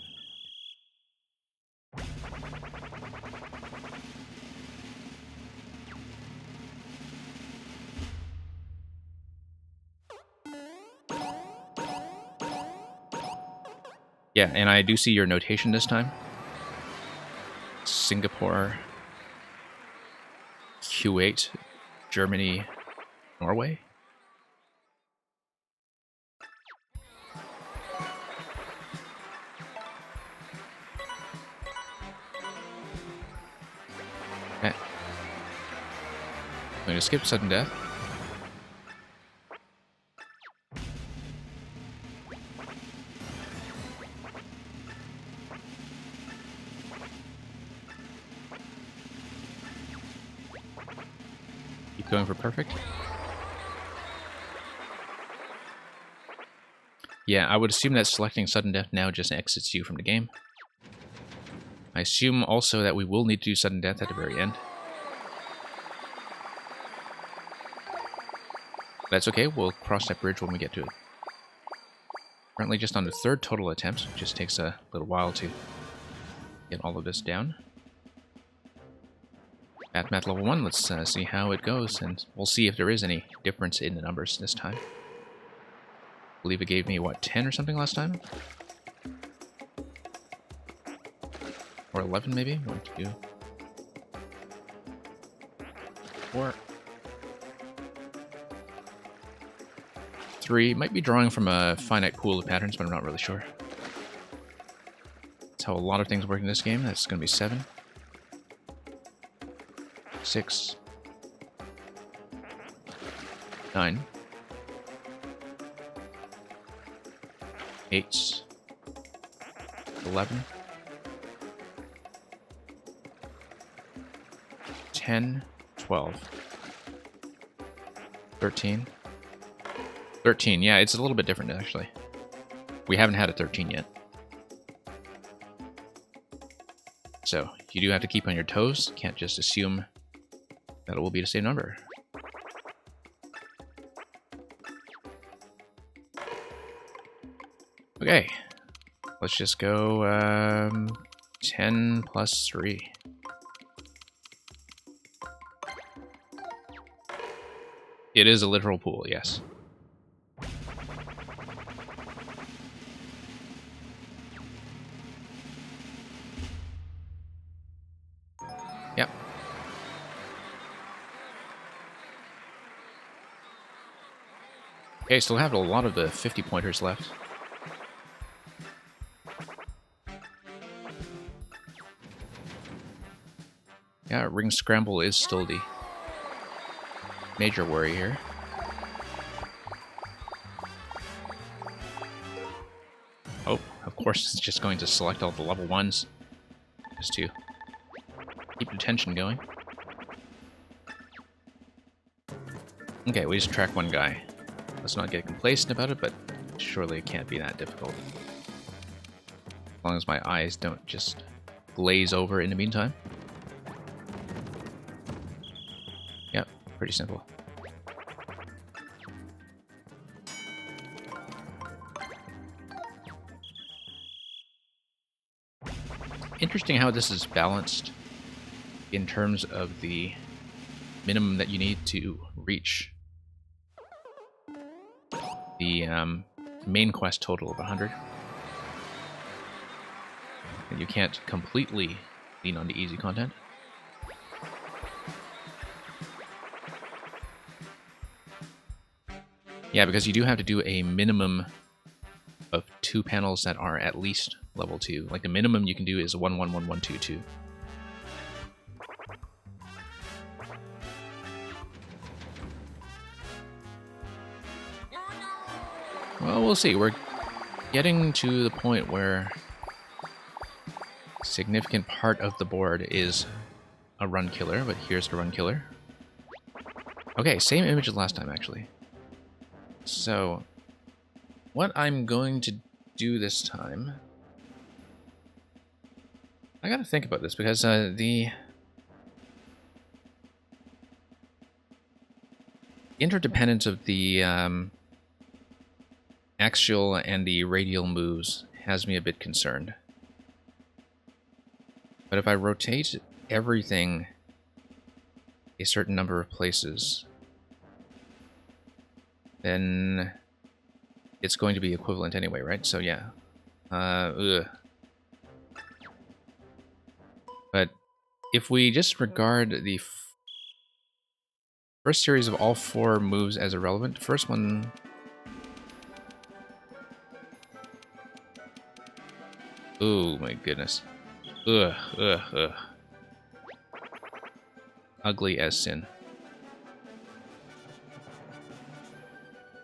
Yeah, and I do see your notation this time. Singapore, Kuwait, Germany, Norway. Okay. I'm going to skip sudden death. Going for perfect. Yeah, I would assume that selecting sudden death now just exits you from the game. I assume also that we will need to do sudden death at the very end. That's okay, we'll cross that bridge when we get to it. Currently just on the 3rd total attempt, it just takes a little while to get all of this down. At Math level 1, let's see how it goes, and we'll see if there is any difference in the numbers this time. I believe it gave me, what, 10 or something last time? Or 11 maybe? 1, 2, 4. 3. Might be drawing from a finite pool of patterns, but I'm not really sure. That's how a lot of things work in this game. That's going to be 7. 6. 9. 8. 11. 10. 12. 13. 13, yeah, it's a little bit different, actually. We haven't had a 13 yet. So, you do have to keep on your toes. Can't just assume that it will be the same number. Okay. Let's just go 10 plus 3. It is a literal pool, yes. Yep. Okay, still have a lot of the 50 pointers left. Yeah, ring scramble is still the major worry here. Oh, of course it's just going to select all the level 1s. Just to keep the tension going. Okay, we just track one guy. Let's not get complacent about it, but surely it can't be that difficult. As long as my eyes don't just glaze over in the meantime. Yep, pretty simple. Interesting how this is balanced in terms of the minimum that you need to reach the main quest total of 100. And you can't completely lean on the easy content. Yeah, because you do have to do a minimum of 2 panels that are at least level 2. Like the minimum you can do is 1, 1, 1, 1, 2, 2. Well, we'll see. We're getting to the point where a significant part of the board is a run killer, but here's the run killer. Okay, same image as last time, actually. So, what I'm going to do this time... I gotta think about this, because the interdependence of the axial and the radial moves has me a bit concerned. But if I rotate everything a certain number of places, then it's going to be equivalent anyway, right? So yeah. But if we just regard the first series of all 4 moves as irrelevant, the first one... Oh my goodness. Ugh. Ugly as sin.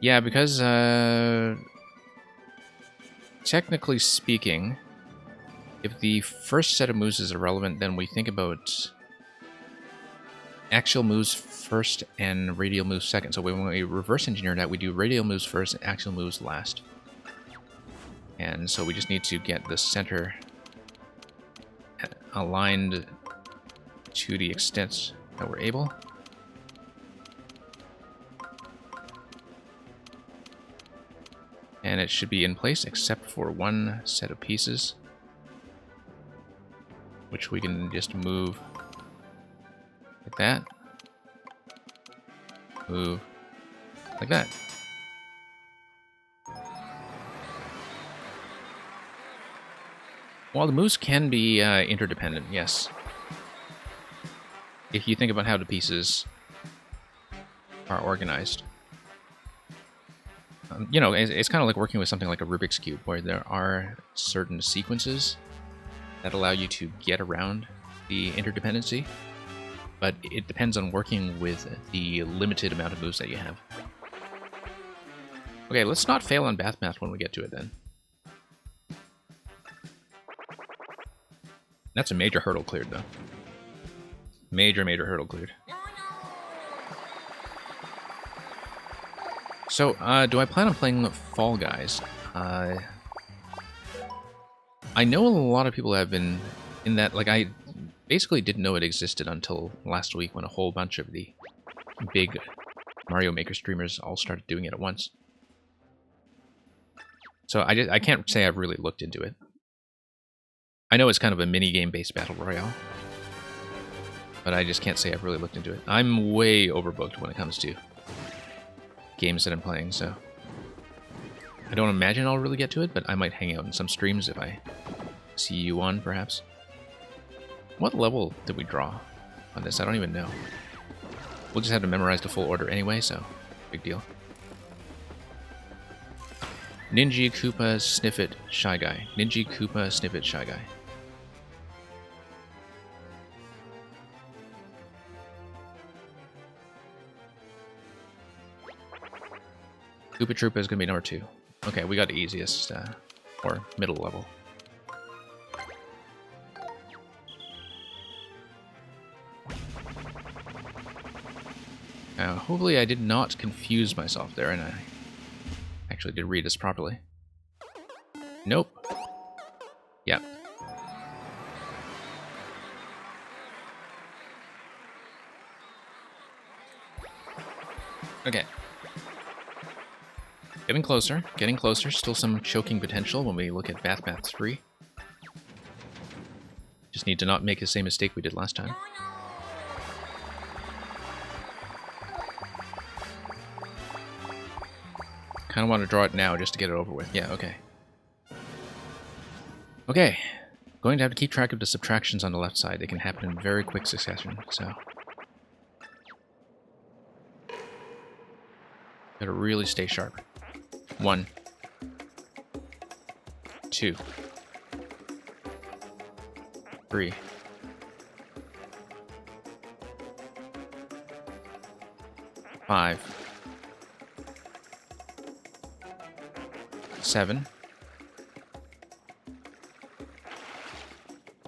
Yeah, because technically speaking, if the first set of moves is irrelevant, then we think about axial moves first and radial moves second. So when we reverse engineer that, we do radial moves first and axial moves last. And so we just need to get the center aligned to the extent that we're able. And it should be in place except for one set of pieces, which we can just move like that. Move like that. Well, the moves can be interdependent, yes. If you think about how the pieces are organized. You know, it's kind of like working with something like a Rubik's Cube, where there are certain sequences that allow you to get around the interdependency, but it depends on working with the limited amount of moves that you have. Okay, let's not fail on Bath Math when we get to it then. That's a major hurdle cleared, though. Major hurdle cleared. So, do I plan on playing Fall Guys? I know a lot of people have been in that, like, I basically didn't know it existed until last week when a whole bunch of the big Mario Maker streamers all started doing it at once. So I can't say I've really looked into it. I know it's kind of a mini-game-based battle royale, but I just can't say I've really looked into it. I'm way overbooked when it comes to games that I'm playing, so I don't imagine I'll really get to it, but I might hang out in some streams if I see you on, perhaps. What level did we draw on this? I don't even know. We'll just have to memorize the full order anyway, so big deal. Ninja, Koopa, Sniffit, Shy Guy. Ninja, Koopa, Sniffit, Shy Guy. Koopa Troopa is going to be number 2. Okay, we got the easiest, or middle level. Hopefully I did not confuse myself there, and I actually did read this properly. Nope. Yep. Okay. Getting closer, getting closer. Still some choking potential when we look at Bath Math 3. Just need to not make the same mistake we did last time. Kind of want to draw it now just to get it over with. Yeah, okay. Okay. Going to have to keep track of the subtractions on the left side. They can happen in very quick succession, so... Gotta really stay sharp. 1, 2, 3, 5, 7,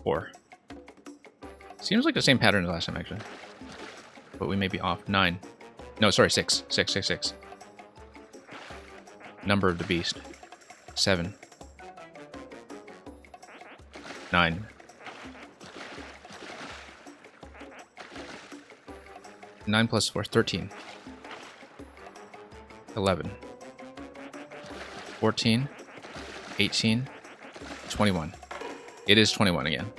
4. Seems like the same pattern as last time, actually. But we may be off. 9. No, sorry, 6. 6, 6, 6. Number of the beast. 7. 9. 9 plus 4, 13. 11. 14. 18. 21. It is 21 again.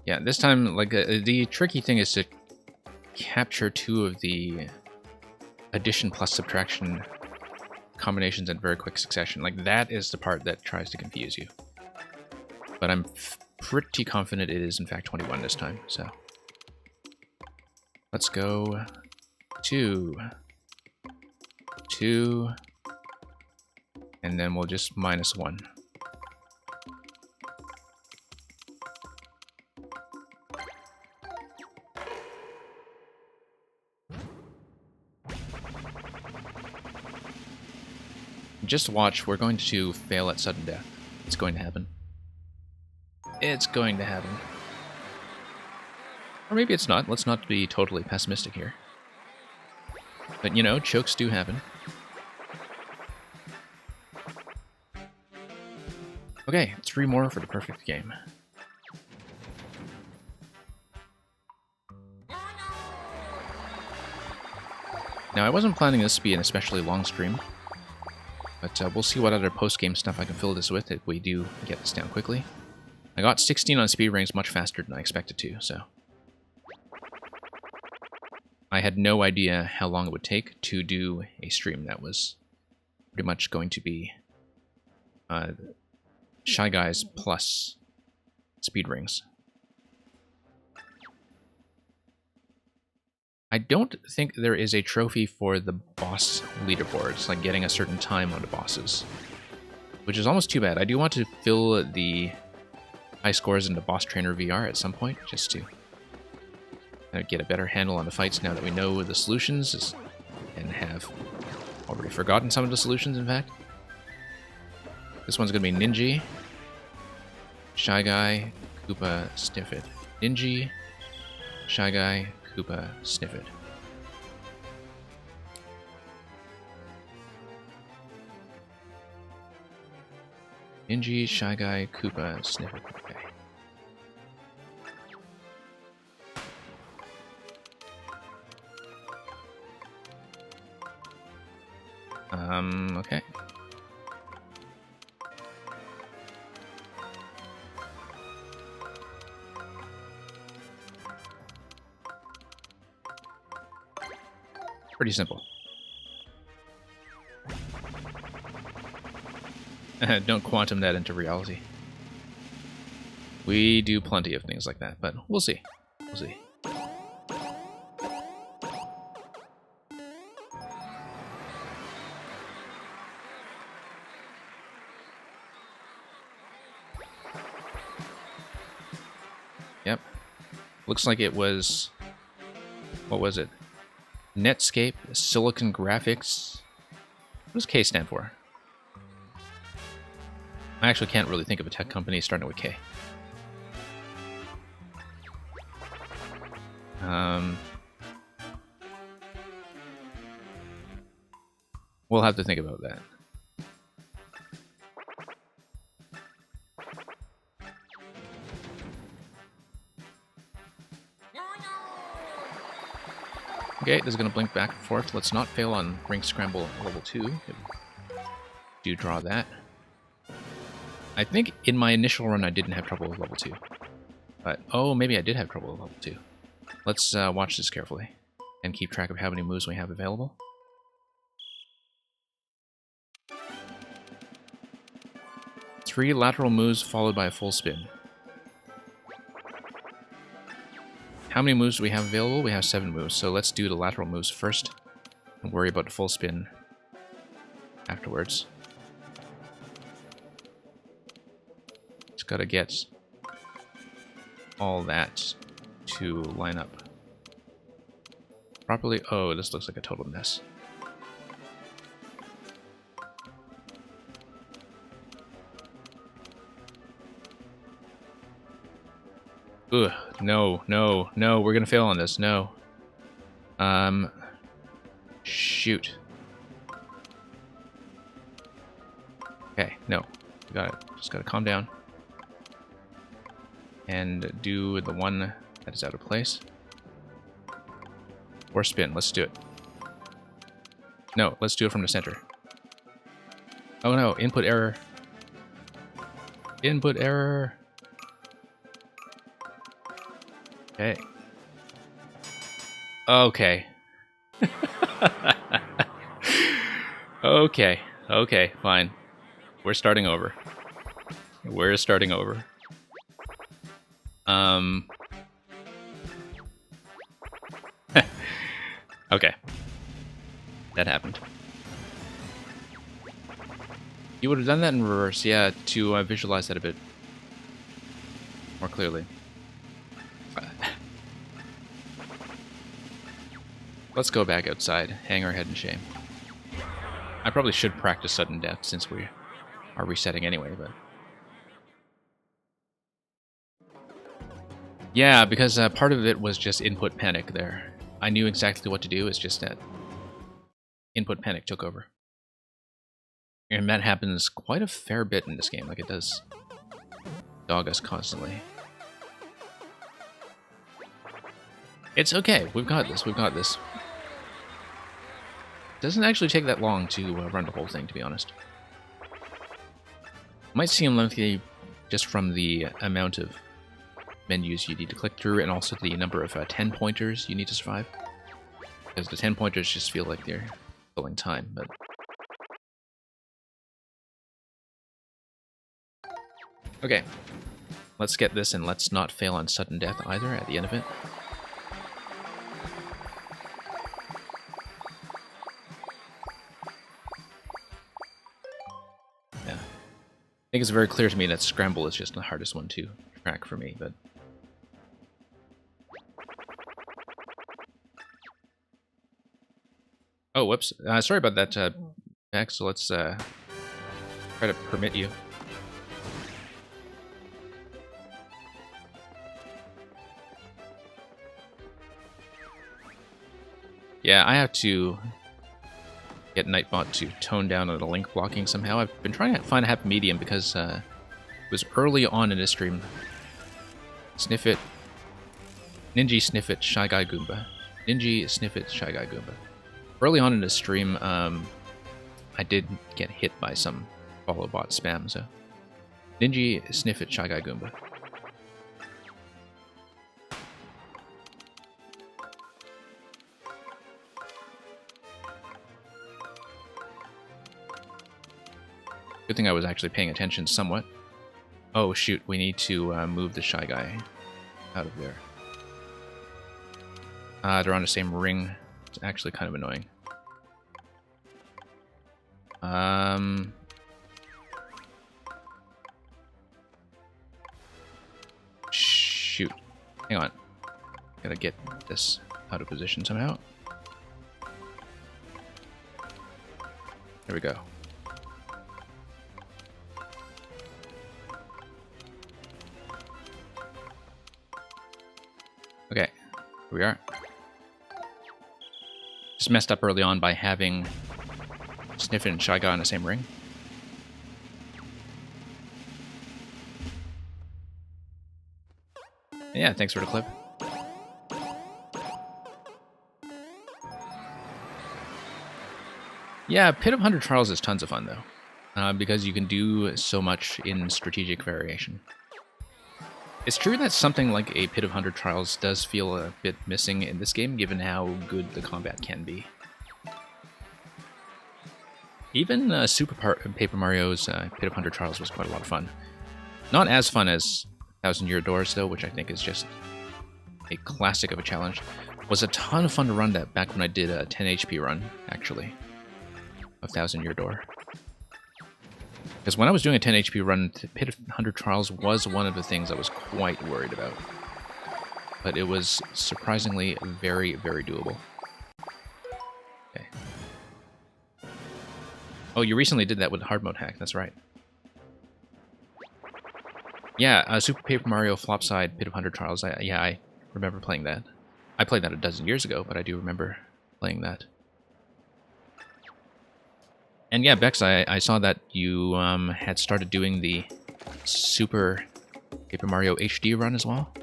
Yeah, this time, like, the tricky thing is to capture 2 of the addition plus subtraction combinations in very quick succession. Like, that is the part that tries to confuse you. But I'm pretty confident it is, in fact, 21 this time, so... Let's go... 2... 2... And then we'll just minus 1. Just watch, we're going to fail at sudden death. It's going to happen. It's going to happen. Or maybe it's not. Let's not be totally pessimistic here. But, you know, chokes do happen. Okay, 3 more for the perfect game. Now, I wasn't planning this to be an especially long stream, but we'll see what other post-game stuff I can fill this with if we do get this down quickly. I got 16 on speed rings much faster than I expected to, so... I had no idea how long it would take to do a stream that was pretty much going to be Shy Guys plus speed rings. I don't think there is a trophy for the boss leaderboards, like getting a certain time on the bosses, which is almost too bad. I do want to fill the high scores into Boss Trainer VR at some point, just to get a better handle on the fights now that we know the solutions and have already forgotten some of the solutions, in fact. This one's going to be Ninja, Shy Guy, Koopa, Sniffit. Ninja, Shy Guy, Koopa, Sniffit. Ninja, Shy Guy, Koopa, Sniffit. Okay. Okay. Pretty simple. Don't quantum that into reality. We do plenty of things like that, but we'll see. We'll see. Yep. Looks like it was... What was it? Netscape, Silicon Graphics. What does K stand for? I actually can't really think of a tech company starting with K. We'll have to think about that. Okay, this is going to blink back and forth. Let's not fail on Ring Scramble level 2. Do draw that. I think in my initial run I didn't have trouble with level 2. But, oh, maybe I did have trouble with level 2. Let's watch this carefully and keep track of how many moves we have available. Three lateral moves followed by a full spin. How many moves do we have available? We have 7 moves, so let's do the lateral moves first and worry about the full spin afterwards. Just gotta get all that to line up properly. Oh, this looks like a total mess. Ugh, no, no, no, we're gonna fail on this, no. Shoot. Okay, no, we got it. Just gotta calm down. And do the one that is out of place. Or spin, let's do it. No, let's do it from the center. Oh no, input error. Input error. Okay. Okay. Okay. Okay, fine. We're starting over. We're starting over. Okay. That happened. You would have done that in reverse, yeah, to visualize that a bit more clearly. Let's go back outside, hang our head in shame. I probably should practice sudden death since we are resetting anyway, but... Yeah, because part of it was just input panic there. I knew exactly what to do, it's just that input panic took over. And that happens quite a fair bit in this game, like it does dog us constantly. It's okay, we've got this, we've got this. Doesn't actually take that long to run the whole thing, to be honest. Might seem lengthy just from the amount of menus you need to click through and also the number of 10 pointers you need to survive. Because the 10 pointers just feel like they're filling time, but... Okay, let's get this and let's not fail on sudden death either at the end of it. think it's very clear to me that Scramble is just the hardest one to track for me, but... Oh, whoops. Sorry about that, Bex. So let's try to permit you. Yeah, I have to get Nightbot to tone down on the link blocking somehow. I've been trying to find a happy medium because it was early on in this stream. Sniffit, Ninja Sniffit, Shy Guy Goomba. Ninja Sniffit, Shy Guy Goomba. Early on in the stream, I did get hit by some follow bot spam, so... Ninja Sniffit, Shy Guy Goomba. Good thing I was actually paying attention somewhat. Oh shoot, we need to move the Shy Guy out of there. They're on the same ring. It's actually kind of annoying. Shoot. Hang on. Gotta get this out of position somehow. There we go. Okay, here we are. Just messed up early on by having Sniffit and Shy Guy on the same ring. Yeah, thanks for the clip. Yeah, Pit of 100 Trials is tons of fun, though, because you can do so much in strategic variation. It's true that something like a Pit of 100 Trials does feel a bit missing in this game, given how good the combat can be. Even Super Paper Mario's Pit of 100 Trials was quite a lot of fun. Not as fun as 1000 Year Doors, though, which I think is just a classic of a challenge. Was a ton of fun to run that back when I did a 10 HP run, actually, of 1000 Year Door. Because when I was doing a 10 HP run, Pit of 100 Trials was one of the things I was quite worried about. But it was surprisingly very, very doable. Okay. Oh, you recently did that with Hard Mode Hack, that's right. Yeah, Super Paper Mario Flopside Pit of 100 Trials, I remember playing that. I played that a dozen years ago, but I do remember playing that. And yeah, Bex, I saw that you had started doing the Super Paper Mario HD run as well.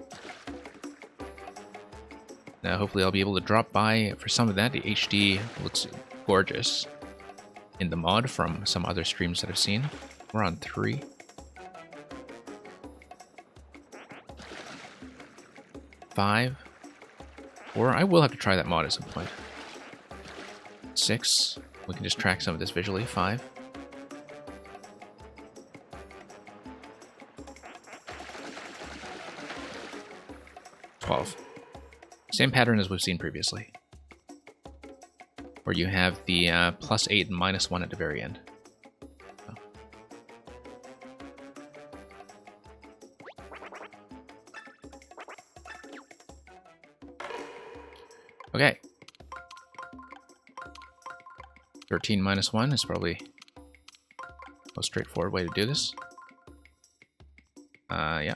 Now, hopefully I'll be able to drop by for some of that. The HD looks gorgeous in the mod from some other streams that I've seen. We're on 3. 5. 4. I will have to try that mod at some point. 6. We can just track some of this visually. 5. 12. Same pattern as we've seen previously, where you have the +8 and -1 at the very end. So. Okay. 13 -1 is probably the most straightforward way to do this. Yeah.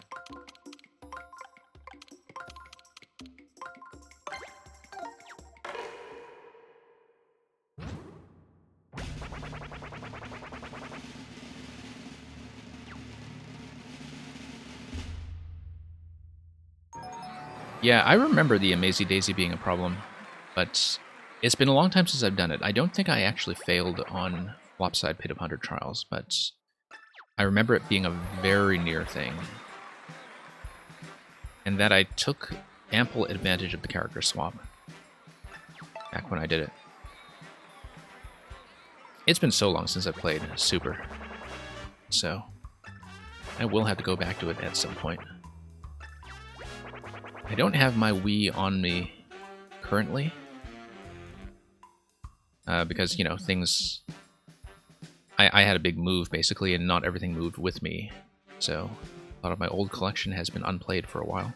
Yeah, I remember the Amazy Daisy being a problem, but it's been a long time since I've done it. I don't think I actually failed on Flopside Pit of 100 Trials, but I remember it being a very near thing. And that I took ample advantage of the character swap back when I did it. It's been so long since I played Super, so I will have to go back to it at some point. I don't have my Wii on me currently, because, you know, things... I had a big move, basically, and not everything moved with me. So a lot of my old collection has been unplayed for a while.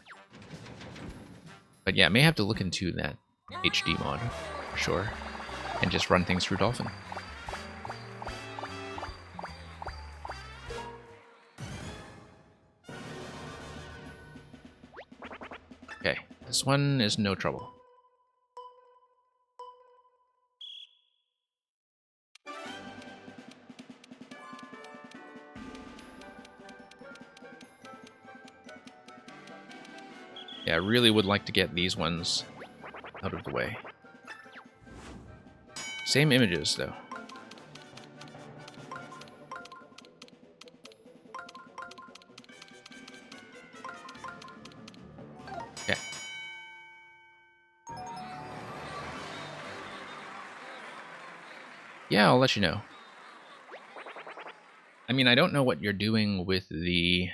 But yeah, may have to look into that HD mod, for sure, and just run things through Dolphin. Okay, this one is no trouble. Yeah, I really would like to get these ones out of the way. Same images, though. Okay. Yeah, I'll let you know. I mean, I don't know what you're doing with the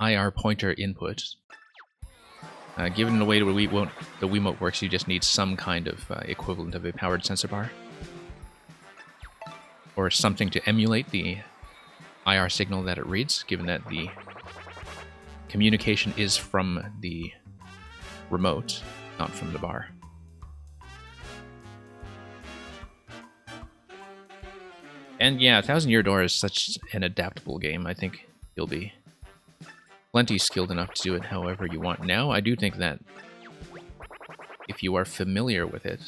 IR pointer input. Given the way the Wiimote works, you just need some kind of equivalent of a powered sensor bar. Or something to emulate the IR signal that it reads, given that the communication is from the remote, not from the bar. And yeah, Thousand Year Door is such an adaptable game. I think you'll be plenty skilled enough to do it however you want. Now, I do think that if you are familiar with it,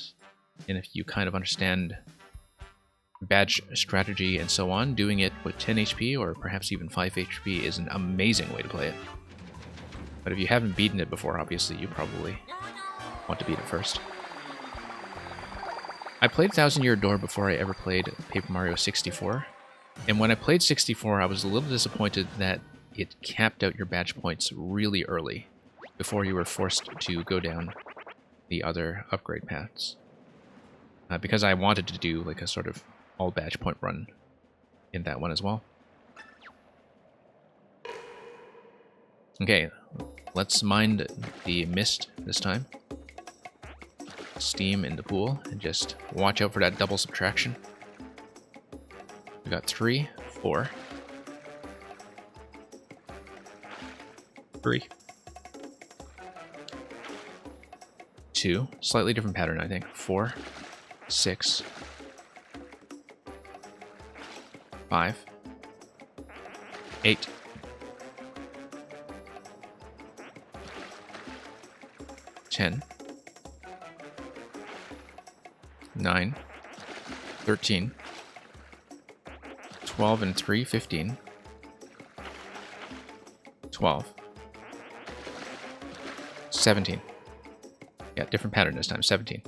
and if you kind of understand badge strategy and so on, doing it with 10 HP or perhaps even 5 HP is an amazing way to play it. But if you haven't beaten it before, obviously you probably want to beat it first. I played Thousand Year Door before I ever played Paper Mario 64, and when I played 64, I was a little disappointed that it capped out your badge points really early, before you were forced to go down the other upgrade paths. Because I wanted to do like a sort of all badge point run in that one as well. Okay, let's mind the mist this time. Steam in the pool, and just watch out for that double subtraction. We got 3, 4, 3, 2, slightly different pattern, I think. 4, 6, 5, 8, 10, 9, 13, 12 and 3, 15, 12, 17. Yeah, different pattern this time, 17.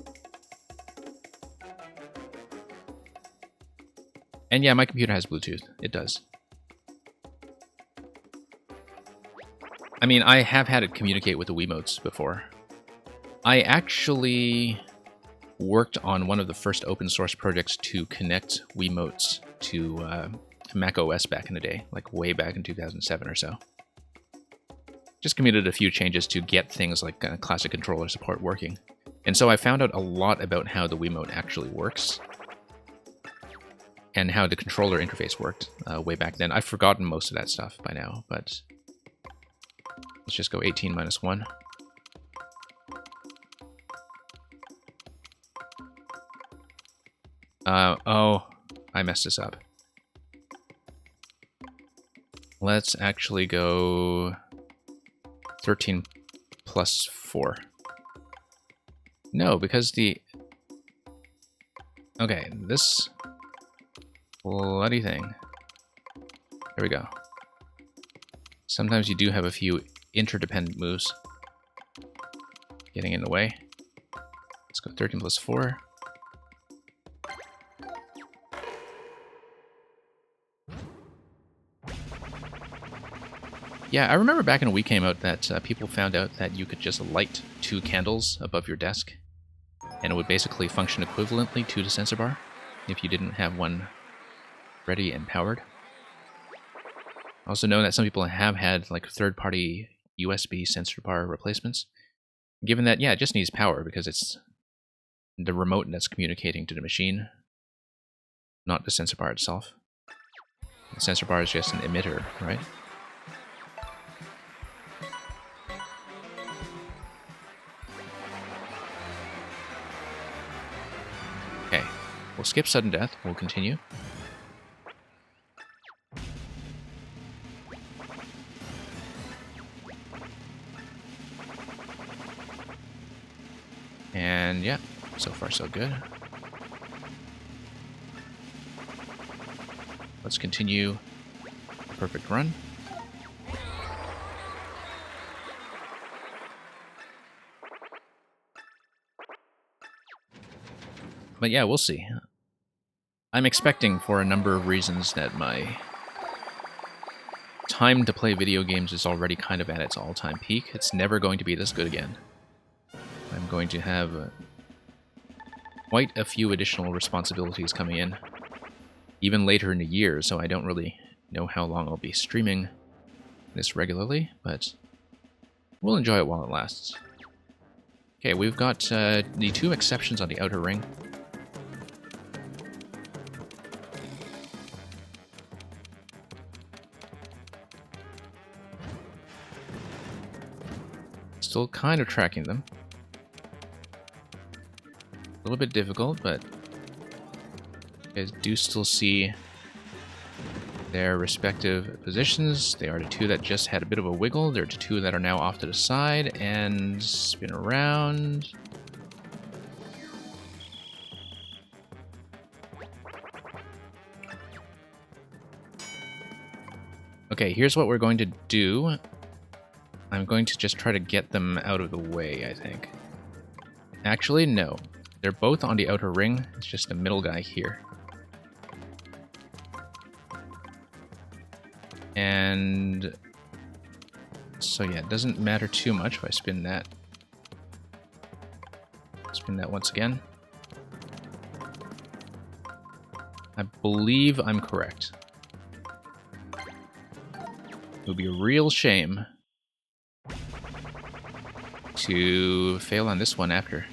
And yeah, my computer has Bluetooth. It does. I mean, I have had it communicate with the Wiimotes before. I actually worked on one of the first open source projects to connect Wiimotes to Mac OS back in the day, like way back in 2007 or so. Just committed a few changes to get things like classic controller support working. And so I found out a lot about how the Wiimote actually works, and how the controller interface worked way back then. I've forgotten most of that stuff by now, but let's just go 18 minus 1. Oh, I messed this up. Let's actually go 13 plus 4. No, because the... Okay, this bloody thing. There we go. Sometimes you do have a few interdependent moves getting in the way. Let's go 13 plus 4. Yeah, I remember back when Wii came out that people found out that you could just light 2 candles above your desk, and it would basically function equivalently to the sensor bar if you didn't have one ready and powered. I also know that some people have had like third-party USB sensor bar replacements, given that, yeah, it just needs power because it's the remote that's communicating to the machine, not the sensor bar itself. The sensor bar is just an emitter, right? Okay, we'll skip sudden death. We'll continue. And yeah, so far so good. Let's continue. Perfect run. But yeah, we'll see. I'm expecting, for a number of reasons, that my time to play video games is already kind of at its all-time peak. It's never going to be this good again. I'm going to have quite a few additional responsibilities coming in, even later in the year, so I don't really know how long I'll be streaming this regularly, but we'll enjoy it while it lasts. Okay, we've got the 2 exceptions on the outer ring. Still kind of tracking them. A little bit difficult, but you guys do still see their respective positions. They are the 2 that just had a bit of a wiggle. They're the 2 that are now off to the side and spin around. Okay, here's what we're going to do. I'm going to just try to get them out of the way, I think. Actually, no. They're both on the outer ring. It's just the middle guy here. And so yeah, it doesn't matter too much if I spin that. Spin that once again. I believe I'm correct. It would be a real shame to fail on this one after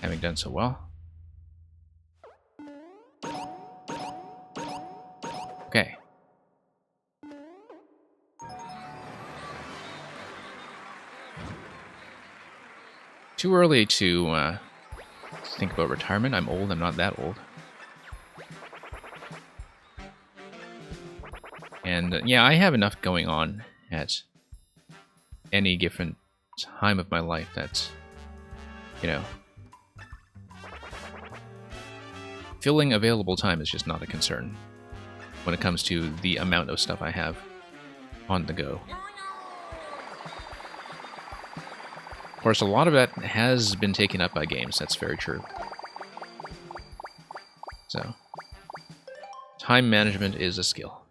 having done so well. Okay. Too early to think about retirement. I'm old, I'm not that old. And yeah, I have enough going on at any given time of my life that, you know, filling available time is just not a concern when it comes to the amount of stuff I have on the go. Of course, a lot of that has been taken up by games, that's very true. So, time management is a skill.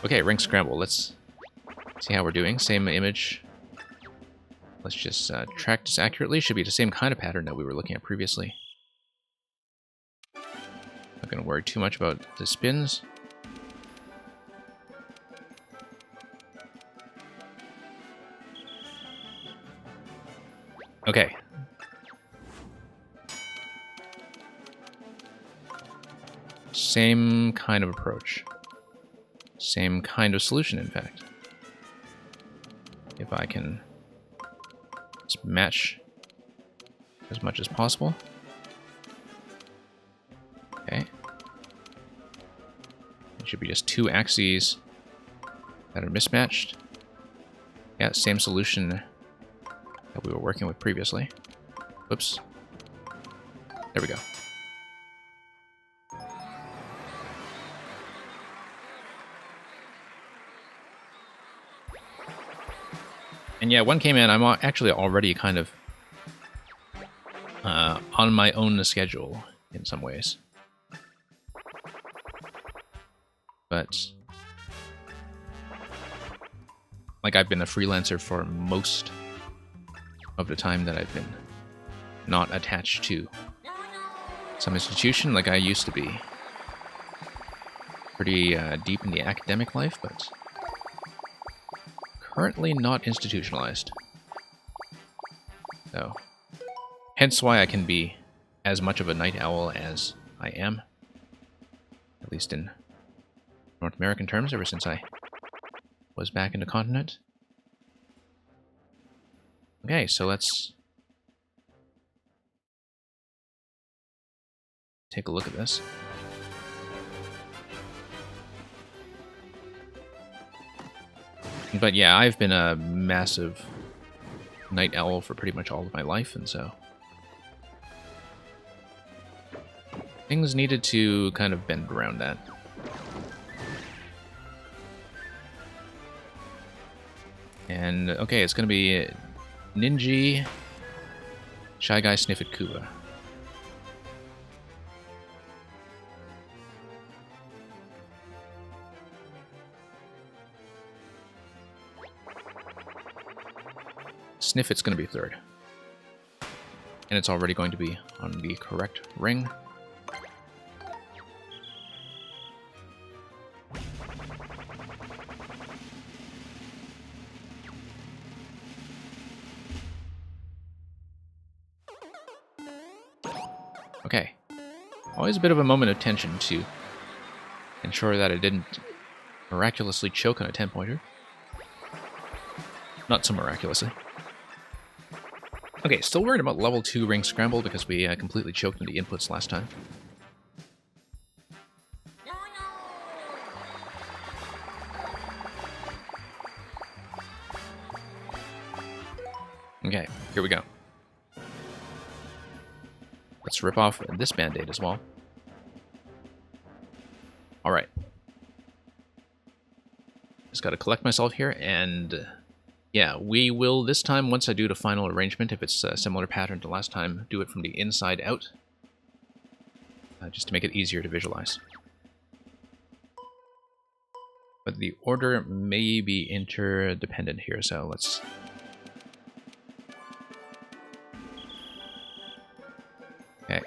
Okay, ring scramble, let's see how we're doing. Same image. Let's just track this accurately. Should be the same kind of pattern that we were looking at previously. Not going to worry too much about the spins. Okay. Same kind of approach. Same kind of solution, in fact. If I can just match as much as possible. Okay. It should be just 2 axes that are mismatched. Yeah, same solution that we were working with previously. Whoops. There we go. And yeah, one came in, I'm actually already kind of on my own schedule in some ways. But like, I've been a freelancer for most of the time that I've been not attached to some institution like I used to be. Pretty deep in the academic life, but currently not institutionalized. So, hence why I can be as much of a night owl as I am. At least in North American terms, ever since I was back in the continent. Okay, so let's take a look at this. But yeah, I've been a massive night owl for pretty much all of my life, and so things needed to kind of bend around that. And okay, it's going to be Ninji, Shy Guy, Sniff It, Kuba. Sniff It's going to be third. And it's already going to be on the correct ring. Okay. Always a bit of a moment of tension to ensure that I didn't miraculously choke on a 10-pointer. Not so miraculously. Okay, still worried about level 2 ring scramble because we completely choked on the inputs last time. Okay, here we go. Let's rip off this band-aid as well. Alright. Just gotta collect myself here, and yeah, we will this time, once I do the final arrangement, if it's a similar pattern to last time, do it from the inside out. Just to make it easier to visualize. But the order may be interdependent here, so let's... Okay.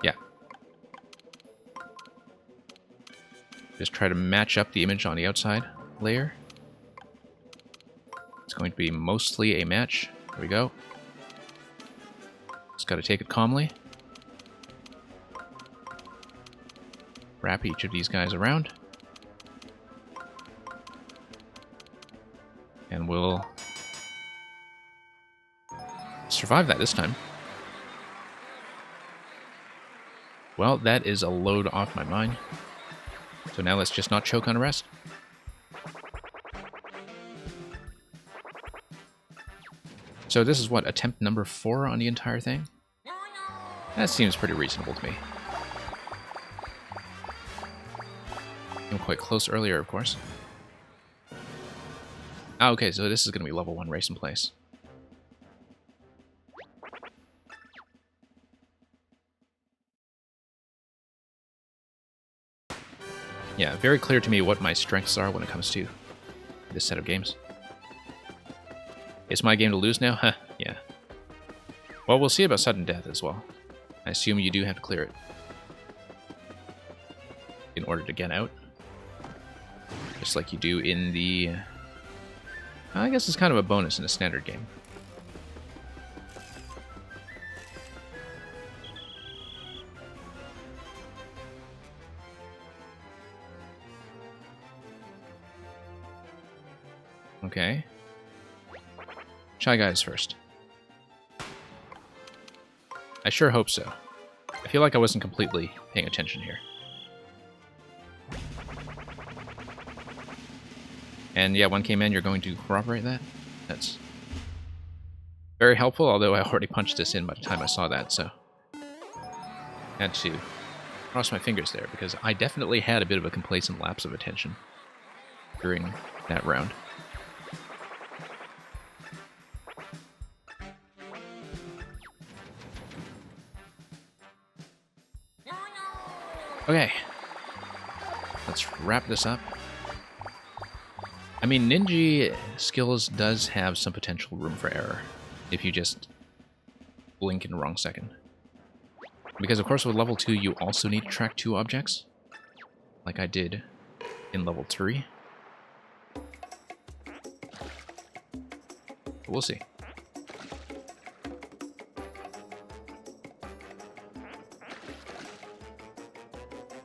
Yeah. Just try to match up the image on the outside layer. It's going to be mostly a match. There we go. Just got to take it calmly. Wrap each of these guys around. And we'll survive that this time. Well, that is a load off my mind. So now let's just not choke on a rest. So this is what, attempt number 4 on the entire thing? That seems pretty reasonable to me. I'm quite close earlier, of course. Ah, okay, so this is going to be level 1 race in place. Yeah, very clear to me what my strengths are when it comes to this set of games. It's my game to lose now? Huh, yeah. Well, we'll see about sudden death as well. I assume you do have to clear it in order to get out. Just like you do in the... I guess it's kind of a bonus in a standard game. Okay. Shy Guys first. I sure hope so. I feel like I wasn't completely paying attention here. And yeah, 1K Man, you're going to corroborate that? That's very helpful, although I already punched this in by the time I saw that, so... had to cross my fingers there, because I definitely had a bit of a complacent lapse of attention during that round. Okay, let's wrap this up. I mean, Ninja skills does have some potential room for error if you just blink in the wrong second. Because of course with level 2 you also need to track 2 objects, like I did in level 3. But we'll see.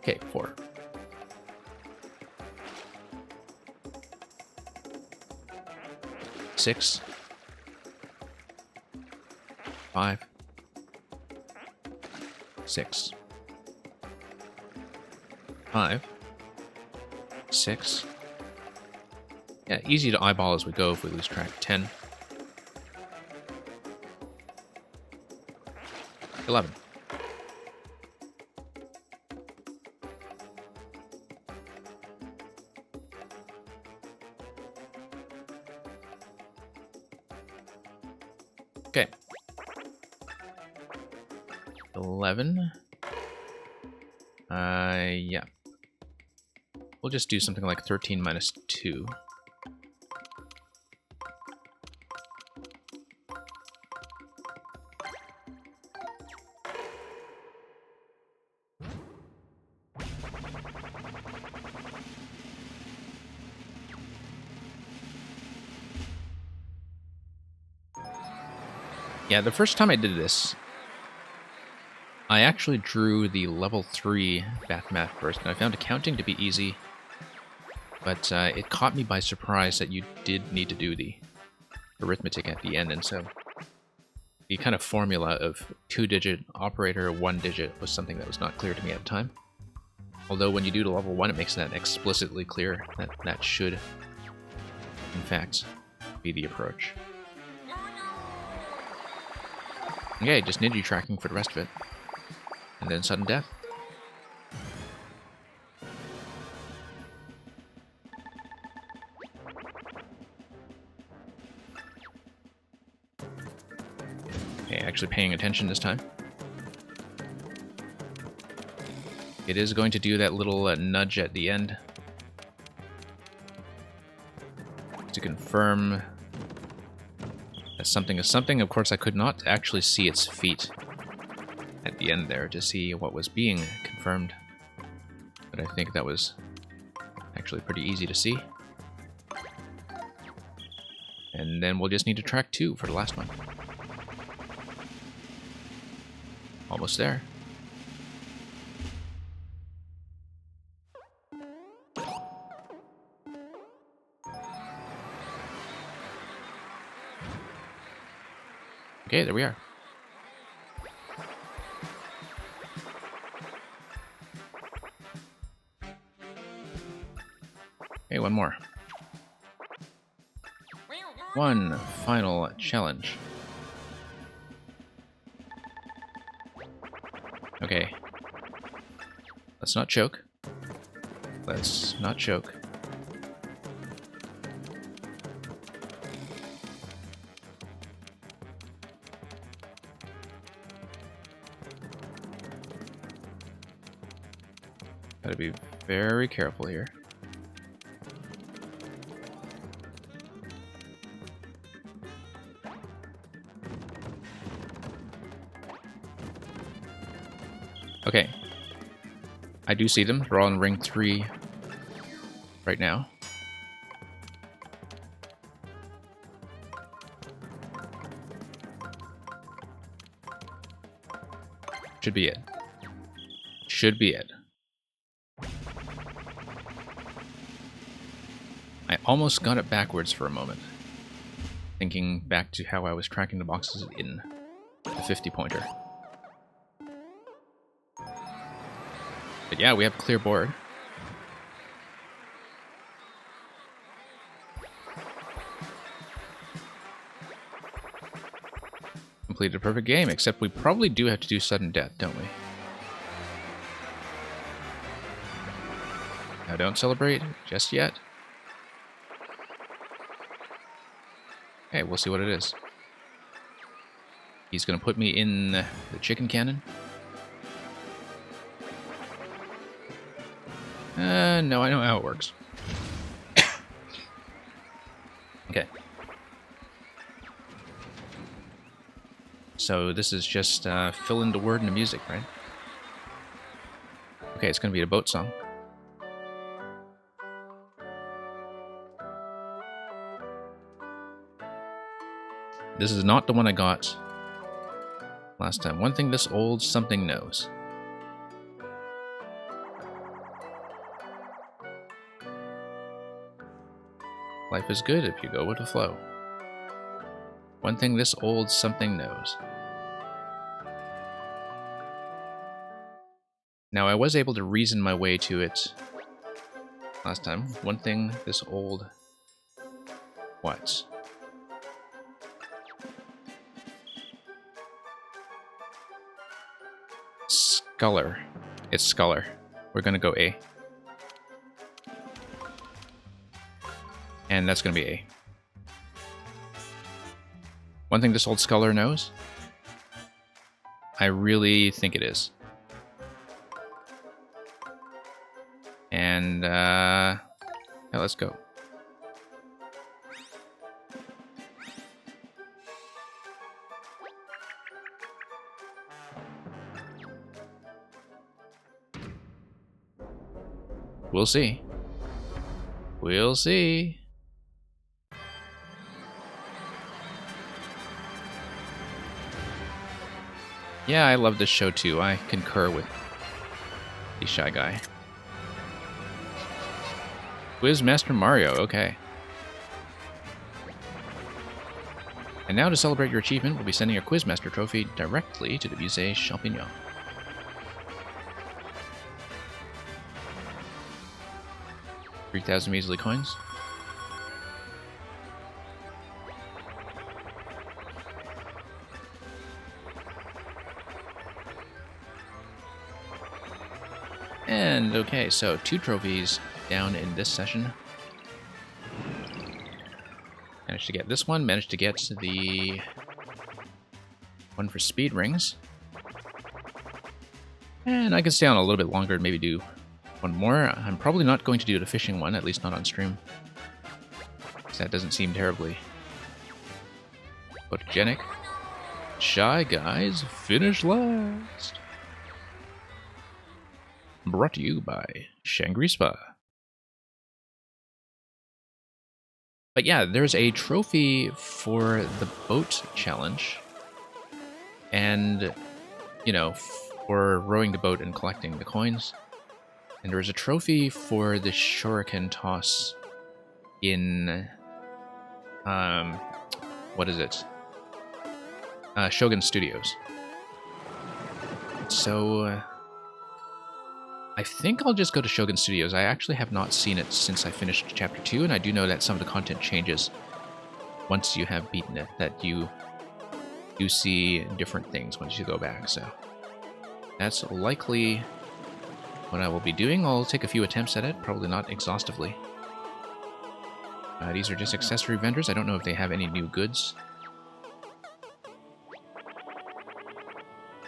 Okay, 4. Six. 5. 6. 5. 6. Yeah, easy to eyeball as we go if we lose track. 10. 11. Okay. 11. Yeah. We'll just do something like 13 minus 2. Yeah, the first time I did this, I actually drew the level 3 math first, and I found accounting to be easy, but it caught me by surprise that you did need to do the arithmetic at the end, and so the kind of formula of 2-digit operator, 1-digit was something that was not clear to me at the time. Although when you do to level 1, it makes that explicitly clear that that should, in fact, be the approach. Okay, just ninja tracking for the rest of it. And then sudden death. Okay, actually paying attention this time. It is going to do that little nudge at the end to confirm that something is something. Of course, I could not actually see its feet at the end there to see what was being confirmed, but I think that was actually pretty easy to see. And then we'll just need to track 2 for the last one. Almost there. Okay, there we are. Okay, one more. One final challenge. Okay. Let's not choke. Let's not choke. Gotta be very careful here. Okay. I do see them. They're all in ring 3 right now. Should be it. Should be it. I almost got it backwards for a moment, thinking back to how I was tracking the boxes in the 50-pointer. But yeah, we have a clear board. Completed a perfect game, except we probably do have to do sudden death, don't we? Now don't celebrate just yet. Okay, we'll see what it is. He's gonna put me in the chicken cannon. No, I know how it works. Okay. So this is just fill in the word in the music, right? Okay, it's gonna be a boat song. This is not the one I got last time. One thing this old something knows. Life is good if you go with the flow. One thing this old something knows. Now, I was able to reason my way to it last time. One thing this old... What? Sculler. It's Sculler. We're gonna go A. And that's gonna be A. One thing this old Sculler knows? I really think it is. And, yeah, let's go. We'll see. We'll see. Yeah, I love this show too. I concur with the Shy Guy. Quiz Master Mario, okay. And now to celebrate your achievement, we'll be sending a Quizmaster trophy directly to the Musée Champignon. $3,000 measly coins. And okay, so 2 trophies down in this session. Managed to get this one, managed to get the one for speed rings. And I can stay on a little bit longer and maybe do one more. I'm probably not going to do the fishing one, at least not on stream. Because that doesn't seem terribly photogenic. Shy Guys finish last. Brought to you by Shangri Spa. But yeah, there's a trophy for the boat challenge. And, you know, for rowing the boat and collecting the coins. And there was a trophy for the Shuriken toss in, what is it? Shogun Studios. So, I think I'll just go to Shogun Studios. I actually have not seen it since I finished Chapter 2, and I do know that some of the content changes once you have beaten it, that you do see different things once you go back, so that's likely what I will be doing. I'll take a few attempts at it, probably not exhaustively. These are just accessory vendors. I don't know if they have any new goods.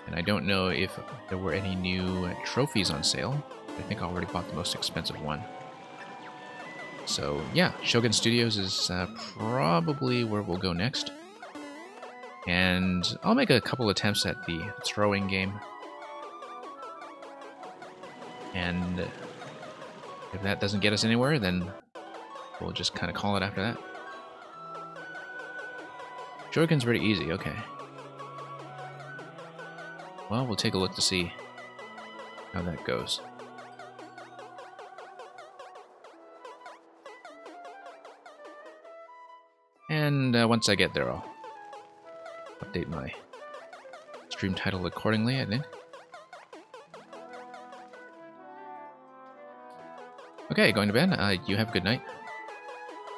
And I don't know if there were any new trophies on sale. I think I already bought the most expensive one. So yeah, Shogun Studios is probably where we'll go next. And I'll make a couple attempts at the throwing game. And if that doesn't get us anywhere, then we'll just kind of call it after that. Shuriken's pretty easy, okay. Well, we'll take a look to see how that goes. And once I get there, I'll update my stream title accordingly, I think. Okay, going to bed. You have a good night.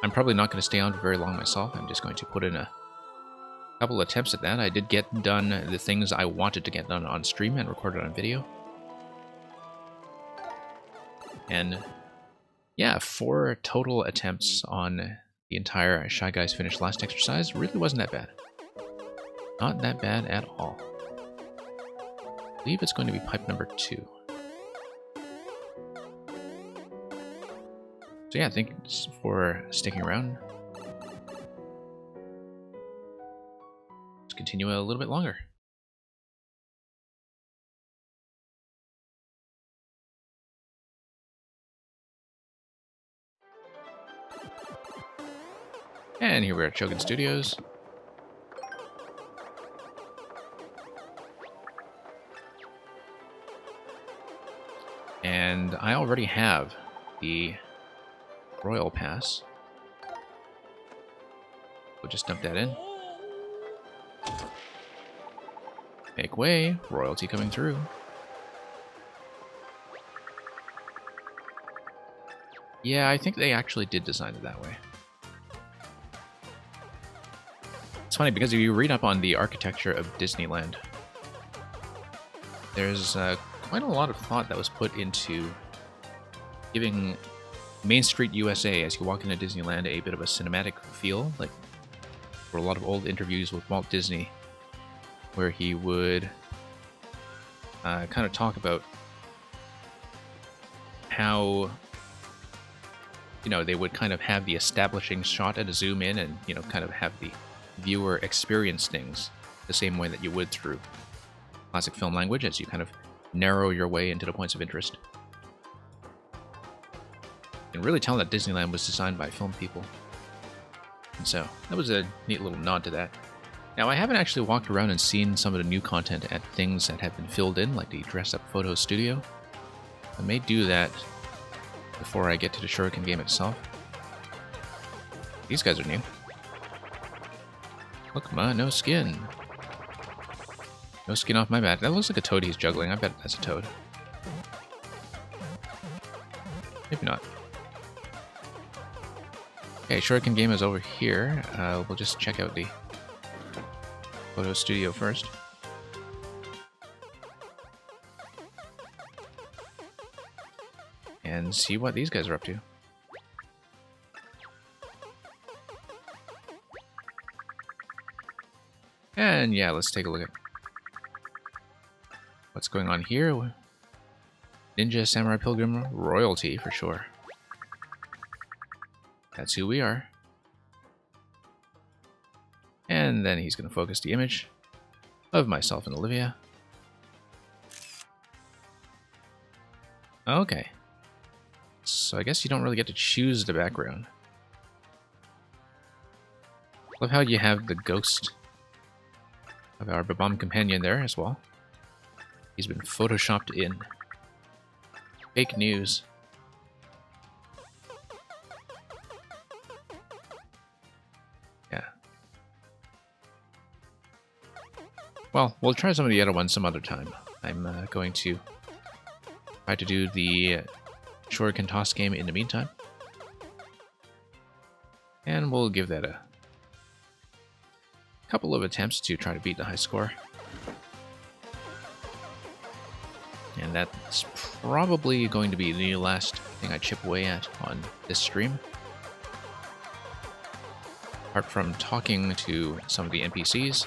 I'm probably not going to stay on for very long myself. I'm just going to put in a couple attempts at that. I did get done the things I wanted to get done on stream and recorded on video. And yeah, 4 total attempts on the entire Shy Guys Finish Last exercise really wasn't that bad. Not that bad at all. I believe it's going to be pipe number 2. So yeah, thanks for sticking around. Let's continue a little bit longer. And here we're at Shogun Studios. And I already have the Royal Pass. We'll just dump that in. Make way. Royalty coming through. Yeah, I think they actually did design it that way. It's funny because if you read up on the architecture of Disneyland, there's quite a lot of thought that was put into giving Main Street USA, as you walk into Disneyland, a bit of a cinematic feel. Like, for a lot of old interviews with Walt Disney, where he would kind of talk about how, you know, they would kind of have the establishing shot and a zoom in and, you know, kind of have the viewer experience things the same way that you would through classic film language as you kind of narrow your way into the points of interest. And really tell that Disneyland was designed by film people. And so, that was a neat little nod to that. Now, I haven't actually walked around and seen some of the new content at things that have been filled in, like the Dress Up Photo Studio. I may do that before I get to the Shuriken game itself. These guys are new. Look, ma, no skin. No skin off my back. That looks like a toad he's juggling. I bet that's a toad. Maybe not. Okay, Shuriken game is over here. We'll just check out the photo studio first. And see what these guys are up to. And yeah, let's take a look at what's going on here. Ninja Samurai Pilgrim royalty for sure. That's who we are. And then he's going to focus the image of myself and Olivia. Okay. So I guess you don't really get to choose the background. Love how you have the ghost of our Babam companion there as well. He's been photoshopped in. Fake news. Yeah. Well, we'll try some of the other ones some other time. I'm going to try to do the Shuriken toss game in the meantime. And we'll give that a couple of attempts to try to beat the high score. And that's probably going to be the last thing I chip away at on this stream. Apart from talking to some of the NPCs.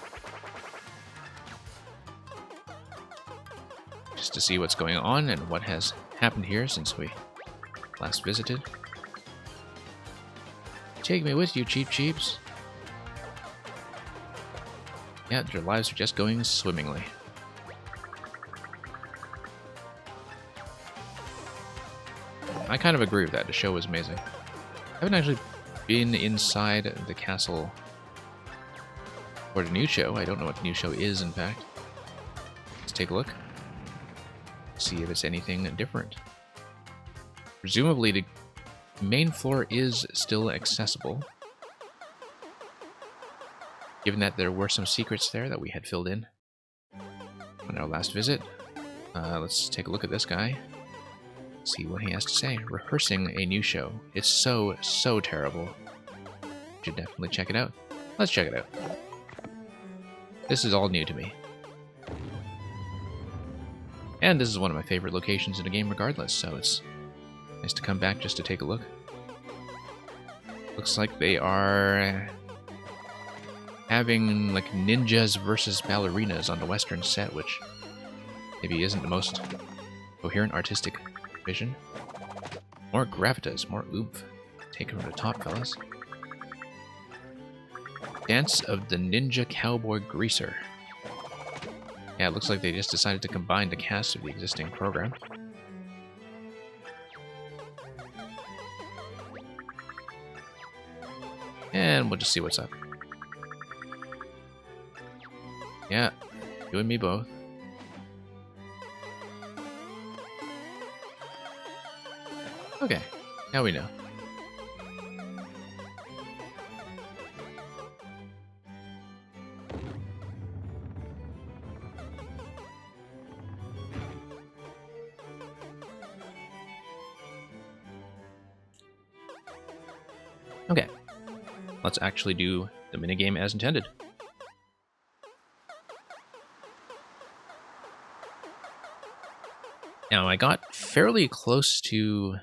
Just to see what's going on and what has happened here since we last visited. Take me with you, cheap cheeps. Yeah, their lives are just going swimmingly. I kind of agree with that. The show was amazing. I haven't actually been inside the castle for the new show. I don't know what the new show is, in fact. Let's take a look. See if it's anything different. Presumably the main floor is still accessible, given that there were some secrets there that we had filled in on our last visit. Let's take a look at this guy. See what he has to say. Rehearsing a new show. It's so terrible. Should definitely check it out. Let's check it out. This is all new to me. And this is one of my favorite locations in the game regardless, so it's nice to come back just to take a look. Looks like they are having like ninjas versus ballerinas on the western set, which maybe isn't the most coherent artistic vision. More gravitas, more oomph. Take it from the top, fellas. Dance of the Ninja Cowboy Greaser. Yeah, it looks like they just decided to combine the cast of the existing program. And we'll just see what's up. Yeah, you and me both. Okay, now we know. Okay, let's actually do the minigame as intended. Now, I got fairly close to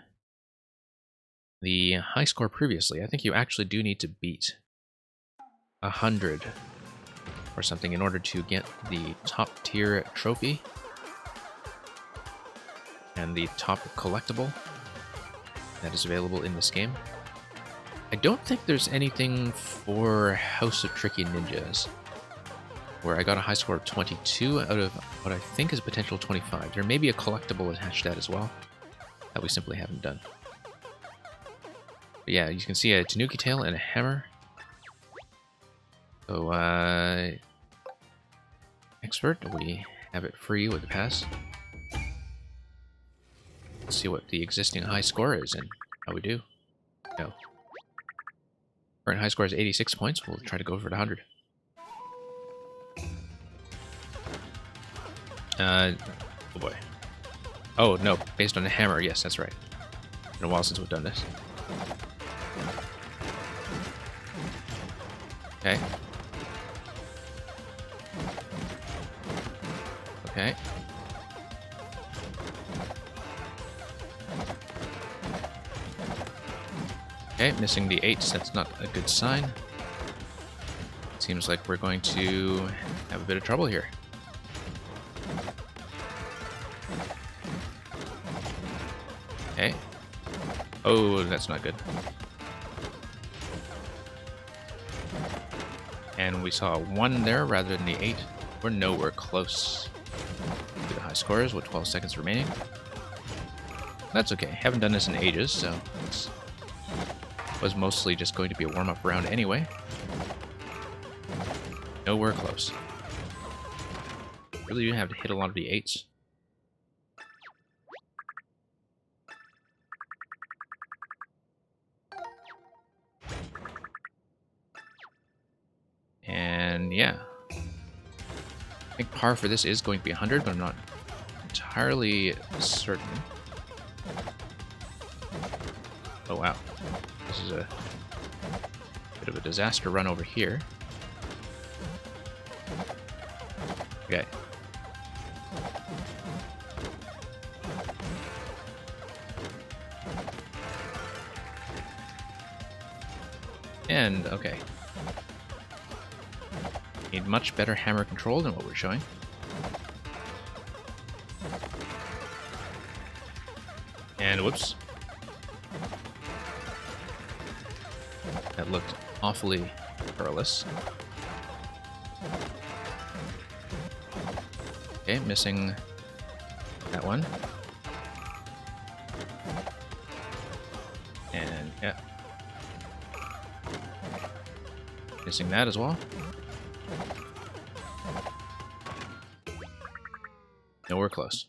the high score previously. I think you actually do need to beat 100 or something in order to get the top tier trophy and the top collectible that is available in this game. I don't think there's anything for House of Tricky Ninjas, where I got a high score of 22 out of what I think is a potential 25. There may be a collectible attached to that as well, that we simply haven't done. But yeah, you can see a Tanuki tail and a hammer. So, expert, we have it free with the pass. Let's see what the existing high score is and how we do. No. Current high score is 86 points. We'll try to go for the 100. Oh boy. Oh, no. Based on the hammer. Yes, that's right. It's been a while since we've done this. Okay. Okay. Okay, missing the 8s. That's not a good sign. Seems like we're going to have a bit of trouble here. Okay. Oh, that's not good. And we saw a 1 there rather than the 8. We're nowhere close to the high scores with 12 seconds remaining. That's okay. Haven't done this in ages, so it's was mostly just going to be a warm-up round anyway. Nowhere close. Really do have to hit a lot of the 8s. And yeah. I think par for this is going to be 100, but I'm not entirely certain. Oh wow. This is a bit of a disaster run over here. Okay. And, okay. Need much better hammer control than what we're showing. And whoops. That looked awfully perilous. Okay, missing that one. And yeah. Missing that as well. Nowhere close.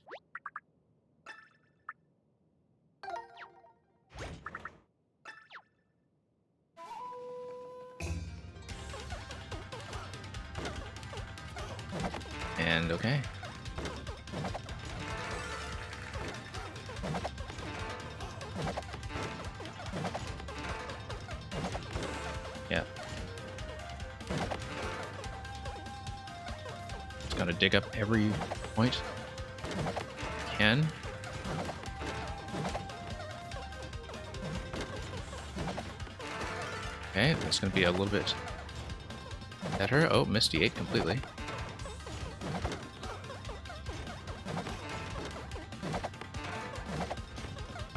And okay. Yeah. Just gotta dig up every point I can. Okay, that's gonna be a little bit better. Oh, missed the 8 completely.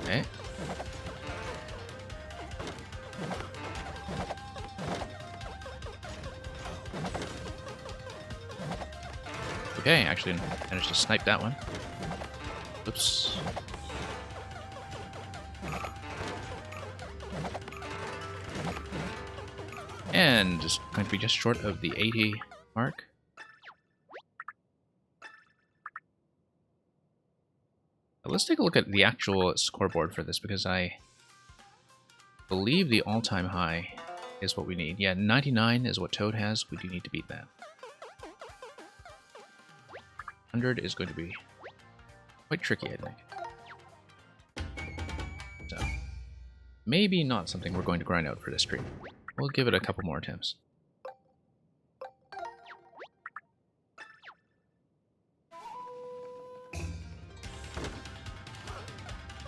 Okay. Okay, actually managed to snipe that one. Oops. And just going to be just short of the 80 mark. Let's take a look at the actual scoreboard for this, because I believe the all-time high is what we need. Yeah, 99 is what Toad has. We do need to beat that. 100 is going to be quite tricky, I think. So, maybe not something we're going to grind out for this stream. We'll give it a couple more attempts.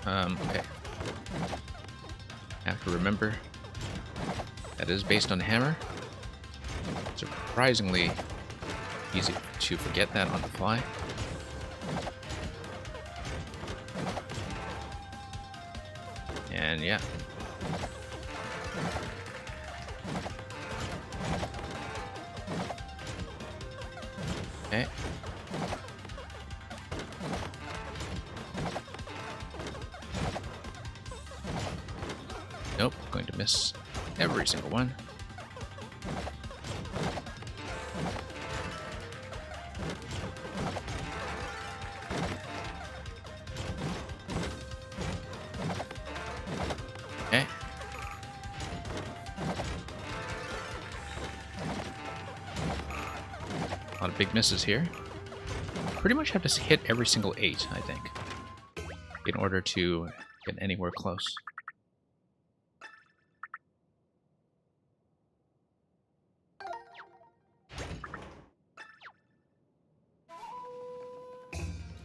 Okay. Have to remember that is based on hammer. Surprisingly easy to forget that on the fly. And yeah. Okay. Nope, going to miss every single one. Okay. A lot of big misses here. Pretty much have to hit every single 8, I think, in order to get anywhere close.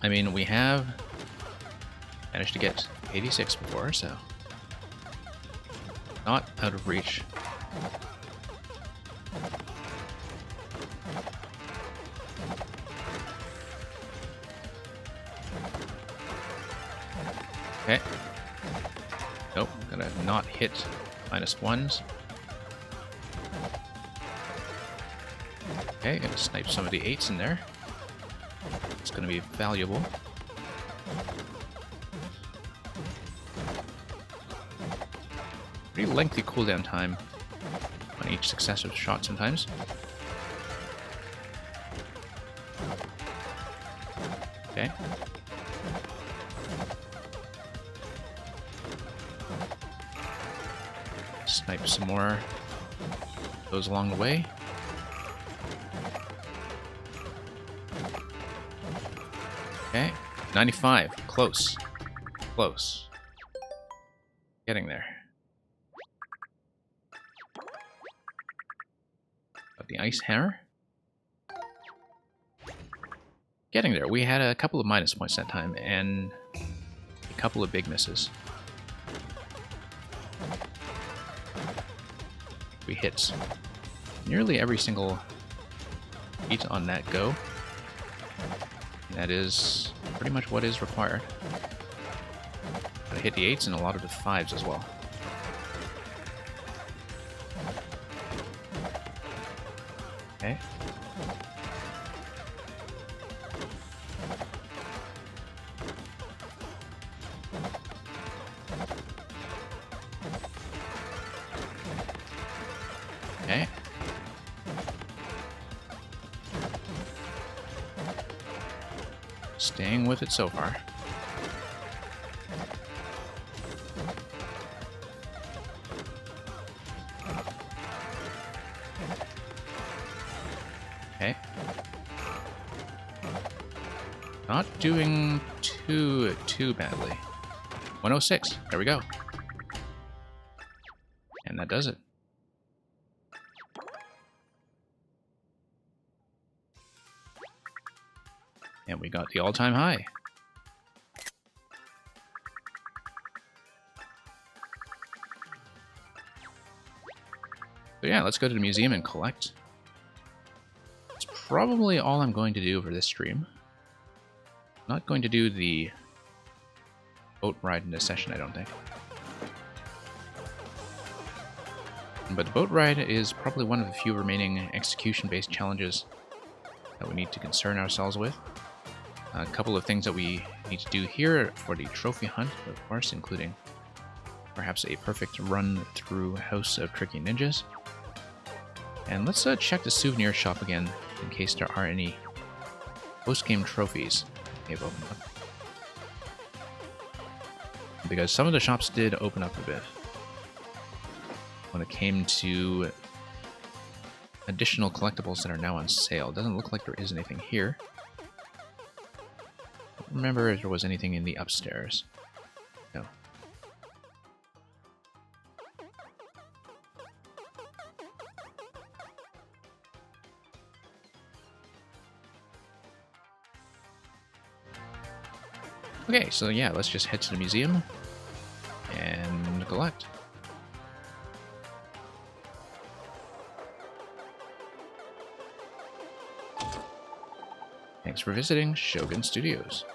I mean, we have managed to get 86 before, so not out of reach. Okay. Nope, gonna not hit -1s. Okay, gonna snipe some of the 8s in there. It's going to be valuable. Pretty lengthy cooldown time on each successive shot sometimes. Okay. Snipe some more. Goes along the way. Okay, 95. Close. Close. Getting there. Got the ice hammer. Getting there. We had a couple of minus points that time, and a couple of big misses. We hit nearly every single beat on that go. That is pretty much what is required. Gotta hit the 8s and a lot of the 5s as well. Okay. Okay. Staying with it so far. Okay. Not doing too badly. 106. There we go. And that does it. And we got the all-time high. So yeah, let's go to the museum and collect. It's probably all I'm going to do for this stream. Not going to do the boat ride in this session, I don't think. But the boat ride is probably one of the few remaining execution-based challenges that we need to concern ourselves with. A couple of things that we need to do here for the trophy hunt, of course, including perhaps a perfect run through House of Tricky Ninjas. And let's check the souvenir shop again, in case there are any post-game trophies they've opened up. because some of the shops did open up a bit when it came to additional collectibles that are now on sale. Doesn't look like there is anything here. Don't remember if there was anything in the upstairs. No. Okay, so yeah, let's just head to the museum and collect. Thanks for visiting Shogun Studios.